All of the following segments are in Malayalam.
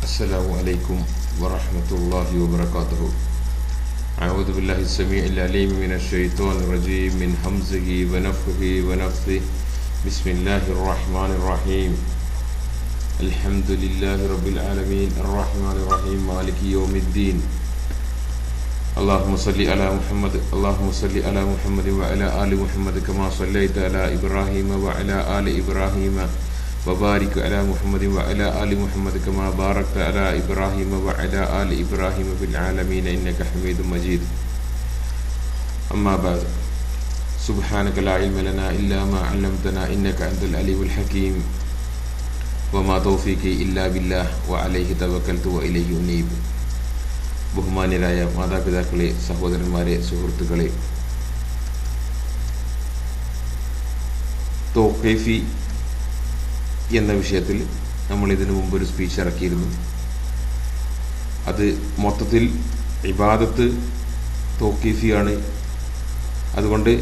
السلام عليكم ورحمة الله وبركاته. أعوذ بالله السميع العليم من الشيطان الرجيم من همزه ونفخه ونفثه. بسم الله الرحمن الرحيم. الحمد لله رب العالمين الرحمن الرحيم مالك يوم الدين. اللهم صل على محمد اللهم صل على محمد وعلى آل محمد كما صليت على إبراهيم وعلى آل إبراهيم وبارك على محمد وعلى آل محمد كما باركت على إبراهيم وعلى آل إبراهيم في العالمين إنك حميد مجيد. أما بعد، سبحانك لا علم لنا إلا ما علمتنا إنك أنت العليم الحكيم وما توفيقي إلا بالله وعليه توكلت وإليه أنيب. ബഹുമാന്യരായ മാതാപിതാക്കളെ, സഹോദരന്മാരെ, സുഹൃത്തുക്കളെ, തൗഖീഫി എന്ന വിഷയത്തിൽ നമ്മൾ ഇതിനു മുമ്പ് ഒരു സ്പീച്ച് ഇറക്കിയിരുന്നു. അത് മൊത്തത്തിൽ ഇബാദത്ത് തൗഖീഫിയാണ്. അതുകൊണ്ട്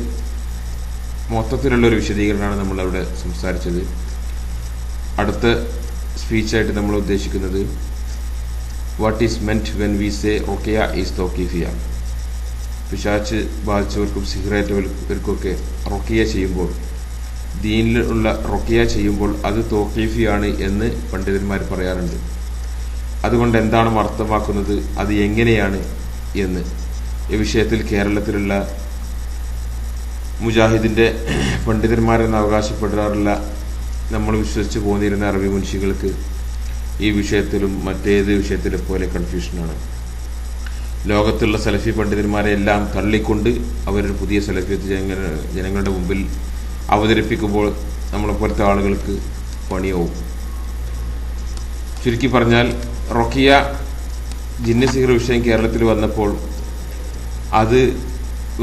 മൊത്തത്തിലുള്ളൊരു വിശദീകരണമാണ് നമ്മളവിടെ സംസാരിച്ചത്. അടുത്ത സ്പീച്ചായിട്ട് നമ്മൾ ഉദ്ദേശിക്കുന്നത് what is meant when we say റുഖിയ ഈസ് തൗഖീഫിയ. പിശാച്ച് ബാധിച്ചവർക്കും സിഹറേറ്റവർക്കൊക്കെ റുഖിയ ചെയ്യുമ്പോൾ, ദീനിലുള്ള റുഖിയ ചെയ്യുമ്പോൾ അത് തൗഖീഫിയാണ് എന്ന് പണ്ഡിതന്മാർ പറയാറുണ്ട്. അതുകൊണ്ട് എന്താണ് അർത്ഥമാക്കുന്നത്, അത് എങ്ങനെയാണ് എന്ന് ഈ വിഷയത്തിൽ കേരളത്തിലുള്ള മുജാഹിദിൻ്റെ പണ്ഡിതന്മാരെന്ന് അവകാശപ്പെടാറുള്ള നമ്മൾ വിശ്വസിച്ച് പോന്നിരുന്ന അറബി മുൻഷികൾക്ക് ഈ വിഷയത്തിലും മറ്റേത് വിഷയത്തിലെ പോലെ കൺഫ്യൂഷനാണ്. ലോകത്തുള്ള സലഫി പണ്ഡിതന്മാരെ എല്ലാം തള്ളിക്കൊണ്ട് അവരൊരു പുതിയ സലഫിയത്ത് ജനങ്ങളുടെ മുമ്പിൽ അവതരിപ്പിക്കുമ്പോൾ നമ്മളെപ്പോലത്തെ ആളുകൾക്ക് പണിയാവും. ചുരുക്കി പറഞ്ഞാൽ, റുഖിയ ജിന്ന് സിഹർ വിഷയം കേരളത്തിൽ വന്നപ്പോൾ അത്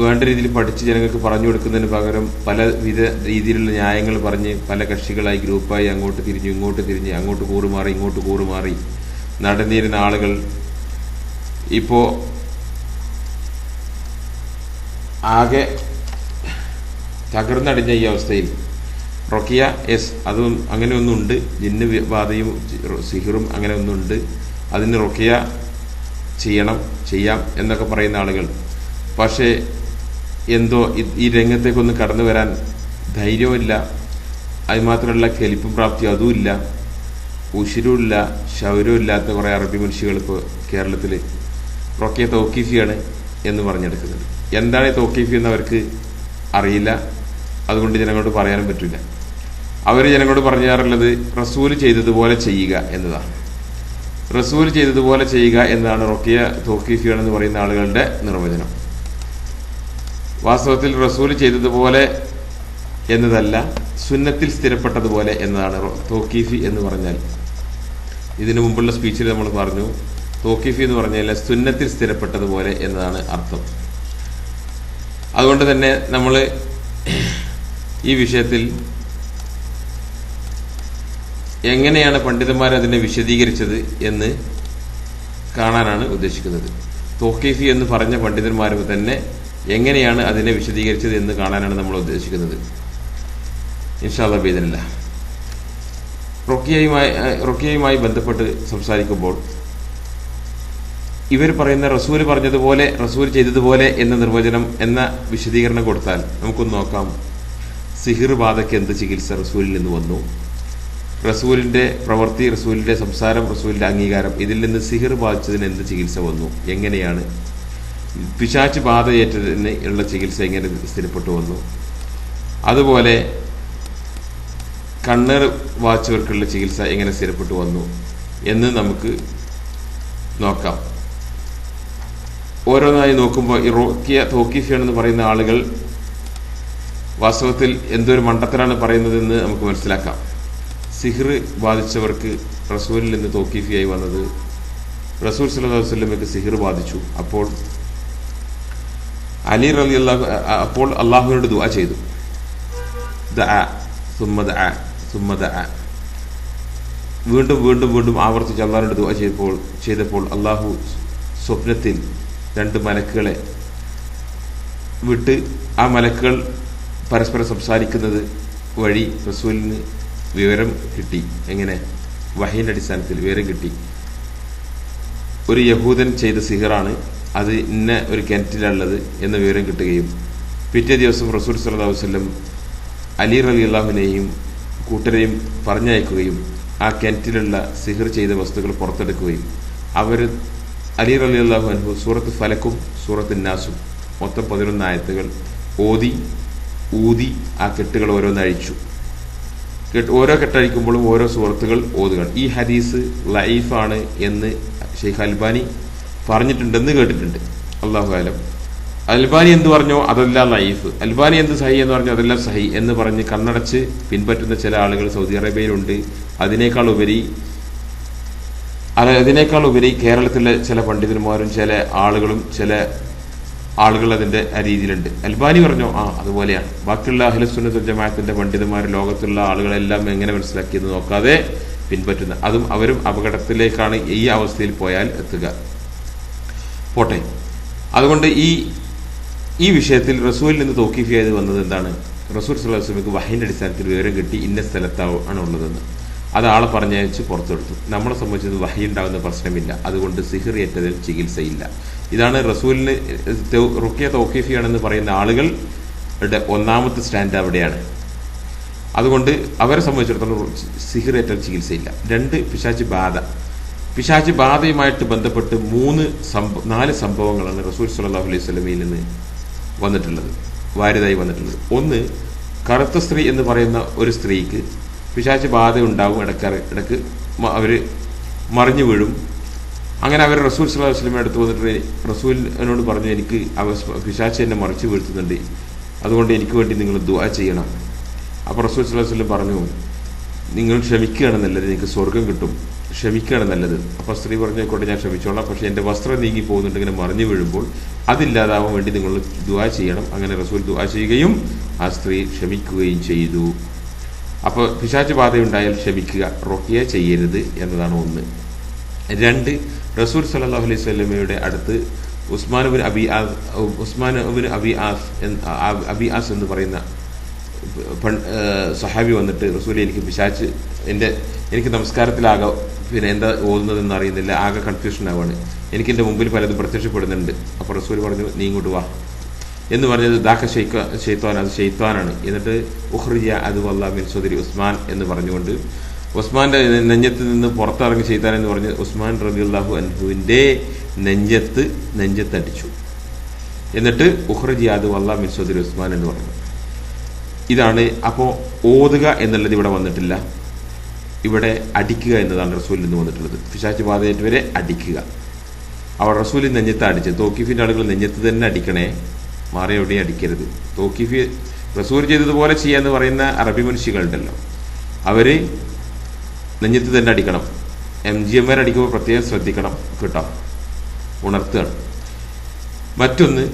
വേണ്ട രീതിയിൽ പഠിച്ച് ജനങ്ങൾക്ക് പറഞ്ഞു കൊടുക്കുന്നതിന് പകരം പലവിധ രീതിയിലുള്ള ന്യായങ്ങൾ പറഞ്ഞ് പല കക്ഷികളായി ഗ്രൂപ്പായി അങ്ങോട്ട് തിരിഞ്ഞ് ഇങ്ങോട്ട് തിരിഞ്ഞ് അങ്ങോട്ട് കൂറുമാറി ഇങ്ങോട്ട് കൂറുമാറി നടന്നിരുന്ന ആളുകൾ ഇപ്പോൾ ആകെ തകർന്നടിഞ്ഞ ഈ അവസ്ഥയിൽ റുഖിയ അതും അങ്ങനെ ഒന്നുണ്ട്, ജിന്ന് ബാധയും സിഹിറും അങ്ങനെ ഒന്നുണ്ട്, അതിന് റുഖിയ ചെയ്യാം എന്നൊക്കെ പറയുന്ന ആളുകൾ, പക്ഷേ എന്തോ ഈ രംഗത്തേക്കൊന്ന് കടന്നു വരാൻ ധൈര്യവുമില്ല. അതുമാത്രമല്ല കെലിപ്പ് പ്രാപ്തി അതുമില്ല, ഉശിരുമില്ല, ശൗര്യവും ഇല്ലാത്ത കുറേ അറബി മനുഷ്യകൾ ഇപ്പോൾ കേരളത്തിൽ റുഖിയ തൗഖീഫിയാണ് എന്ന് പറഞ്ഞെടുക്കുന്നുണ്ട്. എന്താണ് ഈ തൗഖീഫി എന്ന് അവർക്ക് അറിയില്ല. അതുകൊണ്ട് ജനങ്ങളോട് പറയാനും പറ്റില്ല. അവർ ജനങ്ങളോട് പറഞ്ഞാറുള്ളത് റസൂല് ചെയ്തതുപോലെ ചെയ്യുക എന്നതാണ്. റസൂല് ചെയ്തതുപോലെ ചെയ്യുക എന്നതാണ് റുഖിയ തൗഖീഫിയാണെന്ന് പറയുന്ന ആളുകളുടെ നിർവചനം. വാസ്തവത്തിൽ റസൂല് ചെയ്തതുപോലെ എന്നതല്ല, സുന്നത്തിൽ സ്ഥിരപ്പെട്ടതുപോലെ എന്നതാണ് തൗഖീഫി എന്ന് പറഞ്ഞാൽ. ഇതിനു മുമ്പുള്ള സ്പീച്ചിൽ നമ്മൾ പറഞ്ഞു, തൗഖീഫി എന്ന് പറഞ്ഞാൽ സുന്നത്തിൽ സ്ഥിരപ്പെട്ടതുപോലെ എന്നതാണ് അർത്ഥം. അതുകൊണ്ട് തന്നെ നമ്മൾ ഈ വിഷയത്തിൽ എങ്ങനെയാണ് പണ്ഡിതന്മാർ അതിനെ വിശദീകരിച്ചത് എന്ന് കാണാനാണ് ഉദ്ദേശിക്കുന്നത്. തൗഖീഫി എന്ന് പറഞ്ഞ പണ്ഡിതന്മാർ തന്നെ എങ്ങനെയാണ് അതിനെ വിശദീകരിച്ചത് എന്ന് കാണാനാണ് നമ്മൾ ഉദ്ദേശിക്കുന്നത്. ഇൻഷാ അല്ലാഹ് ബിഇദ്നില്ലാഹ്. റുഖിയയുമായി ബന്ധപ്പെട്ട് സംസാരിക്കുമ്പോൾ ഇവർ പറയുന്ന റസൂല് പറഞ്ഞതുപോലെ, റസൂൽ ചെയ്തതുപോലെ എന്ന നിർവചനം എന്ന വിശദീകരണം കൊടുത്താൽ നമുക്കൊന്ന് നോക്കാം. സിഹിർ ബാധയ്ക്ക് എന്ത് ചികിത്സ റസൂലിൽ നിന്ന് വന്നു, റസൂലിന്റെ പ്രവൃത്തി, റസൂലിന്റെ സംസാരം, റസൂലിന്റെ അംഗീകാരം, ഇതിൽ നിന്ന് സിഹിർ ബാധിച്ചതിന് എന്ത് ചികിത്സ വന്നു, എങ്ങനെയാണ് പിശാച്ച് ബാധയേറ്റതിന് ഉള്ള ചികിത്സ എങ്ങനെ സ്ഥിരപ്പെട്ടു വന്നു, അതുപോലെ കണ്ണർ വാച്ചവർക്കുള്ള ചികിത്സ എങ്ങനെ സ്ഥിരപ്പെട്ടു വന്നു എന്ന് നമുക്ക് നോക്കാം. ഓരോന്നായി നോക്കുമ്പോൾ ഈ റുഖിയ തൗഖീഫിയാണെന്ന് പറയുന്ന ആളുകൾ വാസ്തവത്തിൽ എന്തൊരു മണ്ടത്തരാണ് പറയുന്നതെന്ന് നമുക്ക് മനസ്സിലാക്കാം. സിഹിർ ബാധിച്ചവർക്ക് റസൂലിൽ നിന്ന് തൗഖീഫിയായി വന്നത്, റസൂൽ സല്ലല്ലാഹു അലൈഹി വസല്ലമയ്ക്ക് സിഹിർ ബാധിച്ചു. അപ്പോൾ അലി റളിയല്ലാഹു അപ്പോൾ അള്ളാഹുവിനോട് ദുആ ചെയ്തു. വീണ്ടും വീണ്ടും വീണ്ടും ആവർത്തിച്ച് അള്ളാഹുവിനോട് ദുആ ചെയ്തപ്പോൾ അള്ളാഹു സ്വപ്നത്തിൽ 2 മലക്കുകളെ വിട്ട് ആ മലക്കുകൾ പരസ്പരം സംസാരിക്കുന്നത് വഴി റസൂലിന് വിവരം കിട്ടി. എങ്ങനെ? വഹീന്റെ അടിസ്ഥാനത്തിൽ വിവരം കിട്ടി. ഒരു യഹൂദൻ ചെയ്ത സിഹറാണ്, അത് ഇന്ന ഒരു കിണറ്റിലുള്ളത് എന്ന വിവരം കിട്ടുകയും പിറ്റേ ദിവസം റസൂൽ സല്ലല്ലാഹു അലൈഹി വസല്ലം അലി റളിയല്ലാഹുവിനെയും കൂട്ടരെയും പറഞ്ഞയക്കുകയും ആ കിണറ്റിലുള്ള സിഹർ ചെയ്ത വസ്തുക്കൾ പുറത്തെടുക്കുകയും അവർ അലി റളിയല്ലാഹു അൻഹു സൂറത്ത് ഫലക്കും സൂറത്ത് നാസും മൊത്തം 11 ആയത്തുകൾ ഊതി ആ കെട്ടുകൾ ഓരോന്നഴിച്ചു. ഓരോ കെട്ടഴിക്കുമ്പോഴും ഓരോ സൂറത്തുകൾ ഓതുക. ഈ ഹദീസ് ലൈഫാണ് എന്ന് ഷെയ്ഖ് അൽബാനി പറഞ്ഞിട്ടുണ്ടെന്ന് കേട്ടിട്ടുണ്ട്. അല്ലാഹു അലം. അൽബാനി എന്ത് പറഞ്ഞോ അതെല്ലാം ലൈഫ്, അൽബാനി എന്ത് സഹി എന്ന് പറഞ്ഞോ അതെല്ലാം സഹി എന്ന് പറഞ്ഞ് കണ്ണടച്ച് പിൻപറ്റുന്ന ചില ആളുകൾ സൗദി അറേബ്യയിലുണ്ട്. അതിനേക്കാൾ ഉപരി കേരളത്തിലെ ചില പണ്ഡിതന്മാരും ചില ആളുകൾ അതിന്റെ ആ രീതിയിലുണ്ട്. അൽബാനി പറഞ്ഞോ അതുപോലെയാണ്. ബാക്കിയുള്ള അഹ്ലുസുന്നത്ത് വൽ ജമാഅത്തിന്റെ പണ്ഡിതന്മാർ ലോകത്തുള്ള ആളുകളെല്ലാം എങ്ങനെ മനസ്സിലാക്കിയെന്ന് നോക്കാതെ പിൻപറ്റുന്ന, അതും അവരും അപകടത്തിലേക്കാണ് ഈ അവസ്ഥയിൽ പോയാൽ എത്തുക. പോട്ടെ. അതുകൊണ്ട് ഈ വിഷയത്തിൽ റസൂലിൽ നിന്ന് തൗഖീഫിയായത് വന്നത് എന്താണ്? റസൂൽ സല്ലല്ലാഹു അലൈഹി വസല്ലമക്ക് വഹയിന്റെ അടിസ്ഥാനത്തിൽ വിവരം കിട്ടി ഇന്ന സ്ഥലത്താണ് ഉള്ളതെന്ന്. അത് ആളെ പറഞ്ഞയച്ച് പുറത്തെടുത്തു. നമ്മളെ സംബന്ധിച്ചത് വഹി ഉണ്ടാകുന്ന പ്രശ്നമില്ല. അതുകൊണ്ട് സിഹിർ ഏറ്റതിൽ ചികിത്സയില്ല. ഇതാണ് റസൂലിന് റുഖ്യ തൗഖീഫിയാണെന്ന് പറയുന്ന ആളുകളുടെ ഒന്നാമത്തെ സ്റ്റാൻഡ് അവിടെയാണ്. അതുകൊണ്ട് അവരെ സംബന്ധിച്ചിടത്തോളം സിഹിർ ഏറ്റൽ ചികിത്സയില്ല. 2, പിശാച് ബാധയുമായിട്ട് ബന്ധപ്പെട്ട് 4 സംഭവങ്ങളാണ് റസൂൽ സല്ലല്ലാഹു അലൈഹി വസല്ലമയിൽ നിന്ന് വാരിതായി വന്നിട്ടുള്ളത്. 1, കറുത്ത സ്ത്രീ എന്ന് പറയുന്ന ഒരു സ്ത്രീക്ക് പിശാച് ബാധ ഉണ്ടാവും. ഇടയ്ക്ക് അവർ മറിഞ്ഞു വീഴും. അങ്ങനെ അവർ റസൂൽ സല്ലല്ലാഹു അലൈഹി വസല്ലമയുടെ അടുത്ത് വന്നിട്ട് റസൂലിനോട് പറഞ്ഞു, എനിക്ക് പിശാച് എന്നെ മറിച്ചു വീഴ്ത്തുന്നുണ്ട്, അതുകൊണ്ട് എനിക്ക് വേണ്ടി നിങ്ങൾ ദുആ ചെയ്യണം. അപ്പോൾ റസൂൽ സല്ലല്ലാഹു അലൈഹി വസല്ലം പറഞ്ഞു, നിങ്ങൾ ക്ഷമിക്കുകയാണ് നല്ലത്, എനിക്ക് സ്വർഗം കിട്ടും, ക്ഷമിക്കുകയാണ് നല്ലത്. അപ്പോൾ സ്ത്രീ പറഞ്ഞായിക്കോട്ടെ, ഞാൻ ക്ഷമിച്ചോളാം, പക്ഷേ എൻ്റെ വസ്ത്രം നീങ്ങി പോകുന്നുണ്ട്, ഇങ്ങനെ മറിഞ്ഞു വീഴുമ്പോൾ അതില്ലാതാവാൻ വേണ്ടി നിങ്ങൾ ദുആ ചെയ്യണം. അങ്ങനെ റസൂൽ ദുആ ചെയ്യുകയും ആ സ്ത്രീ ക്ഷമിക്കുകയും ചെയ്തു. അപ്പോൾ പിശാച് ബാധയുണ്ടായാൽ ക്ഷമിക്കുക, റുഖ്യ ചെയ്യരുത് എന്നതാണ് 1. 2, റസൂൽ സല്ലല്ലാഹു അലൈഹി വസല്ലമയുടെ അടുത്ത് ഉസ്മാൻ ഇബ്നു അബി ആസ് എന്ന് പറയുന്ന സഹാബി വന്നിട്ട്, റസൂൽ എനിക്ക് നമസ്കാരത്തിലാകെ എന്താ ഓതുന്നതെന്ന് അറിയുന്നില്ല, ആകെ കൺഫ്യൂഷൻ ആവാണ്, എനിക്ക് എൻ്റെ മുമ്പിൽ പലതും പ്രത്യക്ഷപ്പെടുന്നുണ്ട്. അപ്പോൾ റസൂൽ പറഞ്ഞു, നീ ഇങ്ങോട്ട് വാ എന്ന് പറഞ്ഞത് ദാഖ ഷെയ്ത്താൻ, അത് ഷെയ്ത്താനാണ്. എന്നിട്ട് ഉഖ്റിജ അത് വല്ലാഹി മിൻ സദരി ഉസ്മാൻ എന്ന് പറഞ്ഞുകൊണ്ട് ഉസ്മാന്റെ നെഞ്ചത്ത് നിന്ന് പുറത്തിറങ്ങി ഷെയ്ത്താൻ എന്ന് പറഞ്ഞ് ഉസ്മാൻ റളിയല്ലാഹു അൻഹുവിന്റെ നെഞ്ചത്തടിച്ചു. എന്നിട്ട് ഉഖ്റിജ അത് വല്ലാഹി മിൻ സദരി ഉസ്മാൻ എന്ന് പറഞ്ഞു. ഇതാണ്. അപ്പോൾ ഓതുക എന്നുള്ളത് ഇവിടെ വന്നിട്ടില്ല, ഇവിടെ അടിക്കുക എന്നതാണ് റസൂലിൽ നിന്ന് വന്നിട്ടുള്ളത്. പിശാച് ബാധയേറ്റവരെ അടിക്കുക. അവർ റസൂലിൽ നെഞ്ഞത്ത് അടിച്ച്, തൗഖീഫിന്റെ ആളുകൾ നെഞ്ഞത്ത് തന്നെ അടിക്കണേ, മാറി എവിടെയും അടിക്കരുത്. തൗഖീഫ് റസൂൽ ചെയ്തതുപോലെ ചെയ്യാന്ന് പറയുന്ന അറബി മനുഷ്യകളുണ്ടല്ലോ, അവര് നെഞ്ഞത്ത് തന്നെ അടിക്കണം. MGM അടിക്കുമ്പോൾ പ്രത്യേകം ശ്രദ്ധിക്കണം കേട്ടോ, ഉണർത്തുകയാണ്. മറ്റൊന്ന്,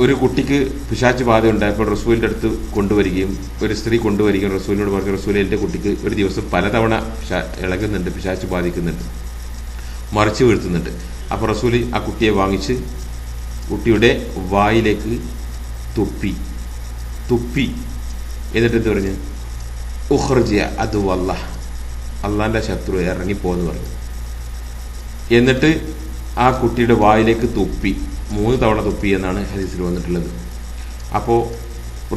ഒരു കുട്ടിക്ക് പിശാച് ബാധ ഉണ്ടായപ്പോൾ റസൂലിൻ്റെ അടുത്ത് കൊണ്ടുവരികയും ഒരു സ്ത്രീ കൊണ്ടുവരികയും റസൂലിനോട് പറഞ്ഞു, റസൂൽ എൻ്റെ കുട്ടിക്ക് ഒരു ദിവസം പലതവണ ഇളകുന്നുണ്ട്, പിശാച് ബാധിക്കുന്നുണ്ട്, മറിച്ച് വീഴ്ത്തുന്നുണ്ട്. അപ്പോൾ റസൂൽ ആ കുട്ടിയെ വാങ്ങിച്ച് കുട്ടിയുടെ വായിലേക്ക് തുപ്പി എന്നിട്ട് എന്ത് പറഞ്ഞു, ഉഖ്റിജ അത് വല്ലാഹ്, അള്ളാന്റെ ശത്രു ഇറങ്ങിപ്പോന്ന് പറഞ്ഞു. എന്നിട്ട് ആ കുട്ടിയുടെ വായിലേക്ക് തുപ്പി 3 തവണ തുപ്പി എന്നാണ് ഹദീസിൽ വന്നിട്ടുള്ളത്. അപ്പോൾ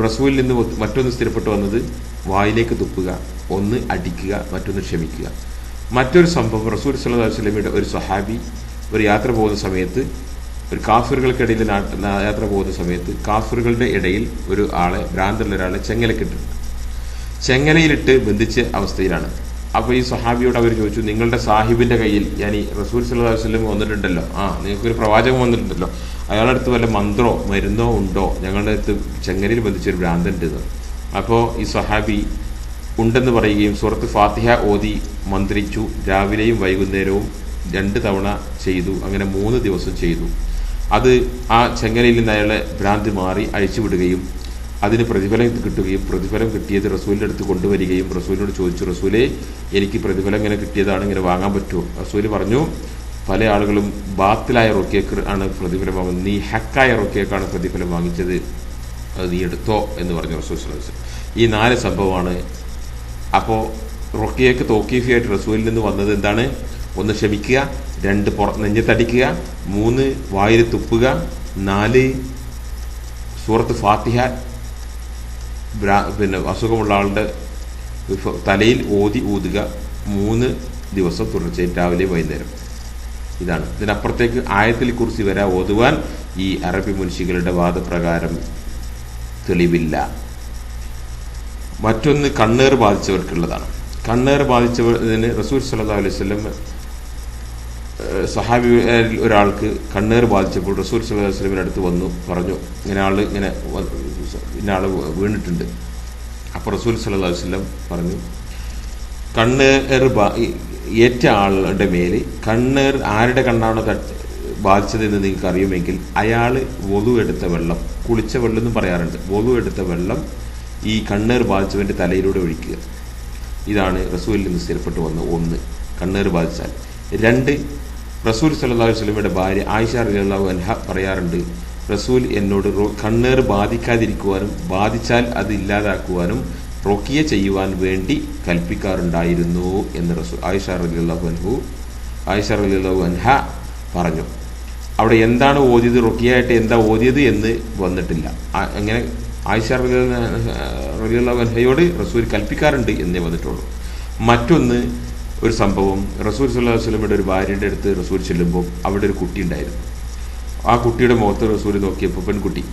റസൂലിൽ നിന്ന് മറ്റൊന്ന് സ്ഥിരപ്പെട്ടു വന്നത് വായിലേക്ക് തുപ്പുക, 1 അടിക്കുക, മറ്റൊന്ന് ക്ഷമിക്കുക. മറ്റൊരു സംഭവം, റസൂൽ സല്ലല്ലാഹു അലൈഹി വസല്ലമയുടെ ഒരു സ്വഹാബി ഒരു യാത്ര പോകുന്ന സമയത്ത്, ഒരു കാഫിറുകൾക്കിടയിൽ യാത്ര പോകുന്ന സമയത്ത് കാഫിറുകളുടെ ഇടയിൽ ഭ്രാന്തുള്ള ഒരാളെ ചെങ്ങലയിലിട്ട് ബന്ധിച്ച അവസ്ഥയിലാണ്. അപ്പോൾ ഈ സ്വഹാബിയോട് അവർ ചോദിച്ചു, നിങ്ങളുടെ സാഹിബിന്റെ കയ്യിൽ, റസൂൽ സല്ലല്ലാഹു അലൈഹി വസല്ലം വന്നിട്ടുണ്ടല്ലോ, നിങ്ങൾക്കൊരു പ്രവാചകൻ വന്നിട്ടുണ്ടല്ലോ, അയാളുടെ അടുത്ത് വല്ല മരുന്നോ ഉണ്ടോ, ഞങ്ങളുടെ അടുത്ത് ചെങ്ങലയിൽ ബന്ധിച്ചൊരു ഭ്രാന്തുണ്ട് എന്ന്. അപ്പോൾ ഈ സ്വഹാബി ഉണ്ടെന്ന് പറയുകയും സൂറത്ത് ഫാത്തിഹ ഓതി മന്ത്രിച്ചു. രാവിലെയും വൈകുന്നേരവും 2 തവണ ചെയ്തു. അങ്ങനെ 3 ദിവസം ചെയ്തു. അത് ആ ചെങ്ങലയിൽ നിന്ന് അയാളെ ഭ്രാന്തി മാറി അഴിച്ചുവിടുകയും അതിന് പ്രതിഫലം കിട്ടുകയും, പ്രതിഫലം കിട്ടിയത് റസൂലിൻ്റെ അടുത്ത് കൊണ്ടുവരികയും റസൂലിനോട് ചോദിച്ചു, റസൂലേ എനിക്ക് പ്രതിഫലം ഇങ്ങനെ കിട്ടിയതാണ്, ഇങ്ങനെ വാങ്ങാൻ പറ്റുമോ? റസൂൽ പറഞ്ഞു, പല ആളുകളും ബാത്തിലായ റുഖ്യക്ക് ആണ് പ്രതിഫലം വാങ്ങുന്നത്, നീ ഹക്കായ റുഖ്യക്കാണ് പ്രതിഫലം വാങ്ങിച്ചത്, അത് നീ എടുത്തോ എന്ന് പറഞ്ഞു റസൂൽ സല്ലല്ലാഹു അലൈഹി വസല്ലം. ഈ 4 സംഭവമാണ്. അപ്പോൾ റുഖ്യക്ക് തൗഖീഫിയായിട്ട് റസൂലിൽ നിന്ന് വന്നത് എന്താണ്? 1 ക്ഷമിക്കുക, 2 നെഞ്ചത്തടിക്കുക, 3 വായിൽ തുപ്പുക, 4 സൂറത്ത് ഫാത്തിഹ അസുഖമുള്ള ആളുടെ തലയിൽ ഊതുക, 3 ദിവസം തുടർച്ചയായി രാവിലെ വൈകുന്നേരം. ഇതാണ്. ഇതിനപ്പുറത്തേക്ക് ആയത്തിൽ കുർസി വരെ ഓതുവാൻ ഈ അറബി മുൻഷികളുടെ വാദപ്രകാരം തെളിവില്ല. മറ്റൊന്ന് കണ്ണേർ ബാധിച്ചവർക്കുള്ളതാണ്. കണ്ണേർ ബാധിച്ചവരിന് റസൂൽ സല്ലല്ലാഹു അലൈഹി വസല്ലം സഹാബി ഒരാൾക്ക് കണ്ണേർ ബാധിച്ചപ്പോൾ റസൂൽ സല്ലല്ലാഹു അലൈഹി വസല്ലമിന്റെ അടുത്ത് വന്നു പറഞ്ഞു, ഇന്ന ആള് വീണിട്ടുണ്ട്. അപ്പോൾ റസൂൽ സല്ലല്ലാഹു അലൈഹി വസല്ലം പറഞ്ഞു, കണ്ണേർ ഏറ്റ ആളുടെ മേൽ കണ്ണേർ ആരുടെ കണ്ണാണോ ബാധിച്ചതെന്ന് നിങ്ങൾക്ക് അറിയുമെങ്കിൽ അയാൾ വൊളു എടുത്ത വെള്ളം, കുളിച്ച വെള്ളം എന്നും പറയാറുണ്ട്, വൊളു എടുത്ത വെള്ളം ഈ കണ്ണേർ ബാധിച്ചവൻ്റെ തലയിലൂടെ ഒഴിക്കുക. ഇതാണ് റസൂലിൽ നിന്ന് സ്ഥിരപ്പെട്ടു വന്ന 1 കണ്ണേർ ബാധിച്ചാൽ. 2 റസൂൽ സല്ലല്ലാഹു അലൈഹി വസല്ലമയുടെ ഭാര്യ ആയിഷ റളിയല്ലാഹു അൻഹ പറയാറുണ്ട്, റസൂൽ എന്നോട് കണ്ണേർ ബാധിക്കാതിരിക്കുവാനും ബാധിച്ചാൽ അത് ഇല്ലാതാക്കുവാനും റുഖിയ ചെയ്യുവാൻ വേണ്ടി കൽപ്പിക്കാറുണ്ടായിരുന്നു എന്ന് ആയിഷ റളിയല്ലാഹു അൻഹ പറഞ്ഞു. അവിടെ എന്താണ് ഓതിയത്, റുഖിയായിട്ട് എന്താ ഓതിയത് എന്ന് വന്നിട്ടില്ല. അങ്ങനെ ആയിഷ റളിയല്ലാഹു അൻഹയോട് റസൂൽ കൽപ്പിക്കാറുണ്ട് എന്നേ വന്നിട്ടുള്ളൂ. മറ്റൊന്ന് ഒരു സംഭവം, റസൂൽ സല്ലല്ലാഹു അലൈഹി വസല്ലമയുടെ ഒരു ഭാര്യയുടെ അടുത്ത് റസൂൽ ചെല്ലുമ്പോൾ അവിടെ ഒരു കുട്ടി ഉണ്ടായിരുന്നു. ആ കുട്ടിയുടെ മുഖത്ത് റസൂൽ നോക്കിയപ്പോൾ പെൺകുട്ടി.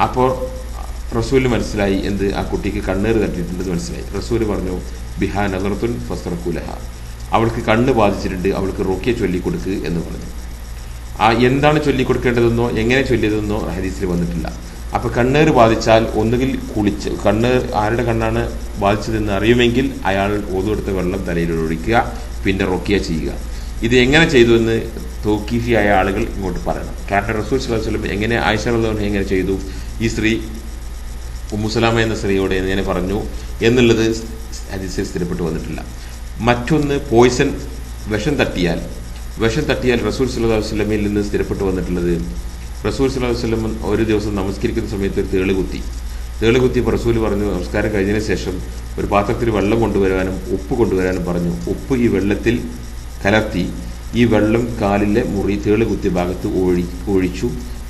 അപ്പോൾ റസൂലിന് മനസ്സിലായി എന്ത്, ആ കുട്ടിക്ക് കണ്ണേർ തട്ടിയിട്ടുണ്ടെന്ന് മനസ്സിലായി. റസൂൽ പറഞ്ഞു, ബിഹാ നദറത്തുൻ ഫസ്റഖുലഹ, അവൾക്ക് കണ്ണ് ബാധിച്ചിട്ടുണ്ട്, അവൾക്ക് റുഖിയ ചൊല്ലിക്കൊടുക്ക് എന്ന് പറഞ്ഞു. എന്താണ് ചൊല്ലിക്കൊടുക്കേണ്ടതെന്നോ എങ്ങനെ ചൊല്ലിയതെന്നോ ഹദീസിൽ വന്നിട്ടില്ല. അപ്പോൾ കണ്ണേർ ബാധിച്ചാൽ ഒന്നുകിൽ കണ്ണേർ ആരുടെ കണ്ണാണ് ബാധിച്ചതെന്ന് അറിയുമെങ്കിൽ അയാൾ ഓതുകൊടുത്ത വെള്ളം തലയിൽ ഒഴിക്കുക, പിന്നെ റുഖിയ ചെയ്യുക. ഇത് എങ്ങനെ ചെയ്തു എന്ന് തൗഖീഫിയായ ആളുകൾ ഇങ്ങോട്ട് പറയണം. കാരണം റസൂൽ സല്ലല്ലാഹു അലൈഹി വസല്ലം എങ്ങനെ ആയിഷ റളിയല്ലാഹു അൻഹ എങ്ങനെ ചെയ്തു, ഈ സ്ത്രീ ഉമ്മു സലാമ എന്ന സ്ത്രീയോട് എങ്ങനെ പറഞ്ഞു എന്നുള്ളത് ഹദീസിൽ സ്ഥിരപ്പെട്ടു വന്നിട്ടില്ല. മറ്റൊന്ന് പോയ്സൺ, വിഷം തട്ടിയാൽ റസൂൽ സല്ലല്ലാഹു അലൈഹി വസല്ലമയിൽ നിന്ന് സ്ഥിരപ്പെട്ടു വന്നിട്ടുള്ളത്, റസൂൽ സല്ലല്ലാഹു അലൈഹി വസല്ലം ഒരു ദിവസം നമസ്കരിക്കുന്ന സമയത്ത് ഒരു തേള് കുത്തിയപ്പോൾ റസൂൽ പറഞ്ഞു, നമസ്കാരം കഴിഞ്ഞതിന് ശേഷം ഒരു പാത്രത്തിൽ വെള്ളം കൊണ്ടുവരാനും ഉപ്പ് കൊണ്ടുവരാനും പറഞ്ഞു. ഉപ്പ് ഈ വെള്ളത്തിൽ കലർത്തി ഈ വെള്ളം കാലിലെ തേള് കുത്തിയ ഭാഗത്ത് ഒഴിച്ചു.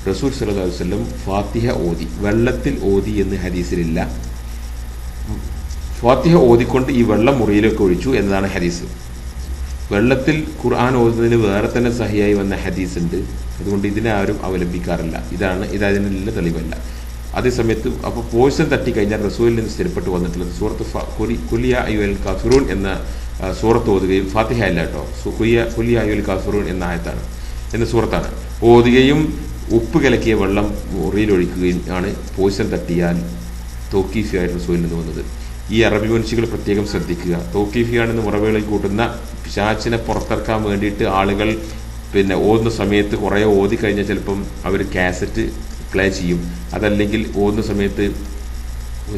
റസൂൽ സല്ലല്ലാഹു അലൈഹി വസല്ലം ഫാത്തിഹ ഓതി, വെള്ളത്തിൽ ഓതി എന്ന് ഹദീസിലില്ല. ഫാത്തിഹ ഓതിക്കൊണ്ട് ഈ വെള്ളം മുറിയിലേക്ക് ഒഴിച്ചു എന്നതാണ് ഹദീസ്. വെള്ളത്തിൽ ഖുർആൻ ഓതുന്നതിന് വേറെ തന്നെ സഹിയായി വന്ന ഹദീസ് ഉണ്ട്. അതുകൊണ്ട് ഇതിനെ ആരും അവലംബിക്കാറില്ല. ഇതിനുള്ള തെളിവല്ല. അതേസമയത്ത് അപ്പോൾ പോയ്സൺ തട്ടിക്കഴിഞ്ഞാൽ റസൂലിൽ നിന്ന് സ്ഥിരപ്പെട്ട് വന്നിട്ടുള്ളത് സൂറത്ത് കുലിയ അയ്യുൽ കാഫിറൂൻ എന്ന സൂറത്ത് ഓതുകയും, ഫാത്തിഹ അല്ല കേട്ടോ, കുലിയ അയ്യുൽ കാഫിറൂൻ എന്ന സൂറത്താണ് ഓതുകയും ഉപ്പ് കലക്കിയ വെള്ളം മുറിയിലൊഴിക്കുകയും ആണ് പോയ്സൺ തട്ടിയാൽ തൗഖീഫിയായിട്ട് റസൂലിൽ നിന്ന് വന്നത്. ഈ അറബി മനുഷ്യകൾ പ്രത്യേകം ശ്രദ്ധിക്കുക. തൗഖീഫിയാണെന്ന് മുറവേളിൽ കൂട്ടുന്ന പിശാചിനെ പുറത്തിറക്കാൻ വേണ്ടിയിട്ട് ആളുകൾ ഓതുന്ന സമയത്ത് കുറേ ഓതി കഴിഞ്ഞാൽ ചിലപ്പം അവർ കാസറ്റ് പ്ലേ ചെയ്യും, അതല്ലെങ്കിൽ ഓതുന്ന സമയത്ത്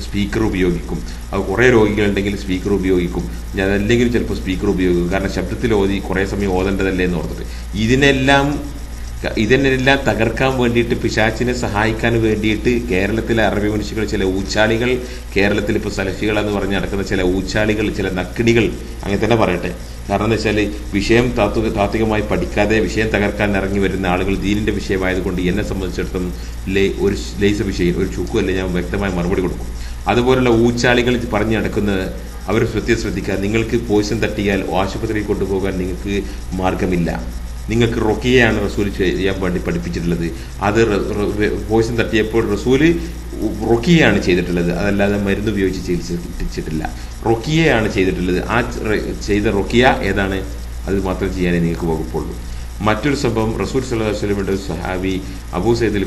സ്പീക്കർ ഉപയോഗിക്കും. അത് കുറേ രോഗികളുണ്ടെങ്കിൽ സ്പീക്കർ ഉപയോഗിക്കും, അതല്ലെങ്കിൽ ചിലപ്പോൾ സ്പീക്കർ ഉപയോഗിക്കും. കാരണം ശബ്ദത്തിൽ ഓതി കുറേ സമയം ഓതേണ്ടതല്ലേ എന്ന് ഓർത്തിട്ട് ഇതിനെല്ലാം തകർക്കാൻ വേണ്ടിയിട്ട്, പിശാചിനെ സഹായിക്കാൻ വേണ്ടിയിട്ട് കേരളത്തിലെ അറബി മനുഷ്യകൾ, ചില ഊച്ചാളികൾ, കേരളത്തിൽ ഇപ്പോൾ സലഫികളെന്ന് പറഞ്ഞ് നടക്കുന്ന ചില ഊച്ചാളികൾ, ചില നക്കിടികൾ, അങ്ങനെ തന്നെ പറയട്ടെ. കാരണം എന്താ വെച്ചാൽ വിഷയം താത്വികമായി പഠിക്കാതെ വിഷയം തകർക്കാൻ ഇറങ്ങി വരുന്ന ആളുകൾ ദീനിൻ്റെ വിഷയമായതുകൊണ്ട് എന്നെ സംബന്ധിച്ചിടത്തോളം ഒരു ലേസ വിഷയം, ഒരു ചുക്കുമല്ലേ, ഞാൻ വ്യക്തമായ മറുപടി കൊടുക്കും. അതുപോലുള്ള ഊച്ചാളികൾ പറഞ്ഞ് നടക്കുന്നത് അവർ ശ്രദ്ധിക്കുക. നിങ്ങൾക്ക് പോയ്സൺ തട്ടിയാൽ ആശുപത്രിയിൽ കൊണ്ടുപോകാൻ നിങ്ങൾക്ക് മാർഗമില്ല. നിങ്ങൾക്ക് റുഖിയയാണ് റസൂൽ ചെയ്യാൻ വേണ്ടി പഠിപ്പിച്ചിട്ടുള്ളത്. അത് പോയ്സൺ തട്ടിയപ്പോൾ റസൂൽ റുഖിയയാണ് ചെയ്തിട്ടുള്ളത്, അതല്ലാതെ മരുന്ന് ഉപയോഗിച്ച് ചികിത്സിച്ചിട്ടില്ല. റുഖിയയാണ് ചെയ്തിട്ടുള്ളത്. ആ ചെയ്ത റുഖിയ ഏതാണ്, അത് മാത്രം ചെയ്യാനേ നിങ്ങൾക്ക് വകുപ്പുള്ളൂ. മറ്റൊരു സംഭവം, റസൂൽ സല്ലല്ലാഹു അലൈഹി വസല്ലമയുടെ സഹാബി അബൂ സയ്യിദ്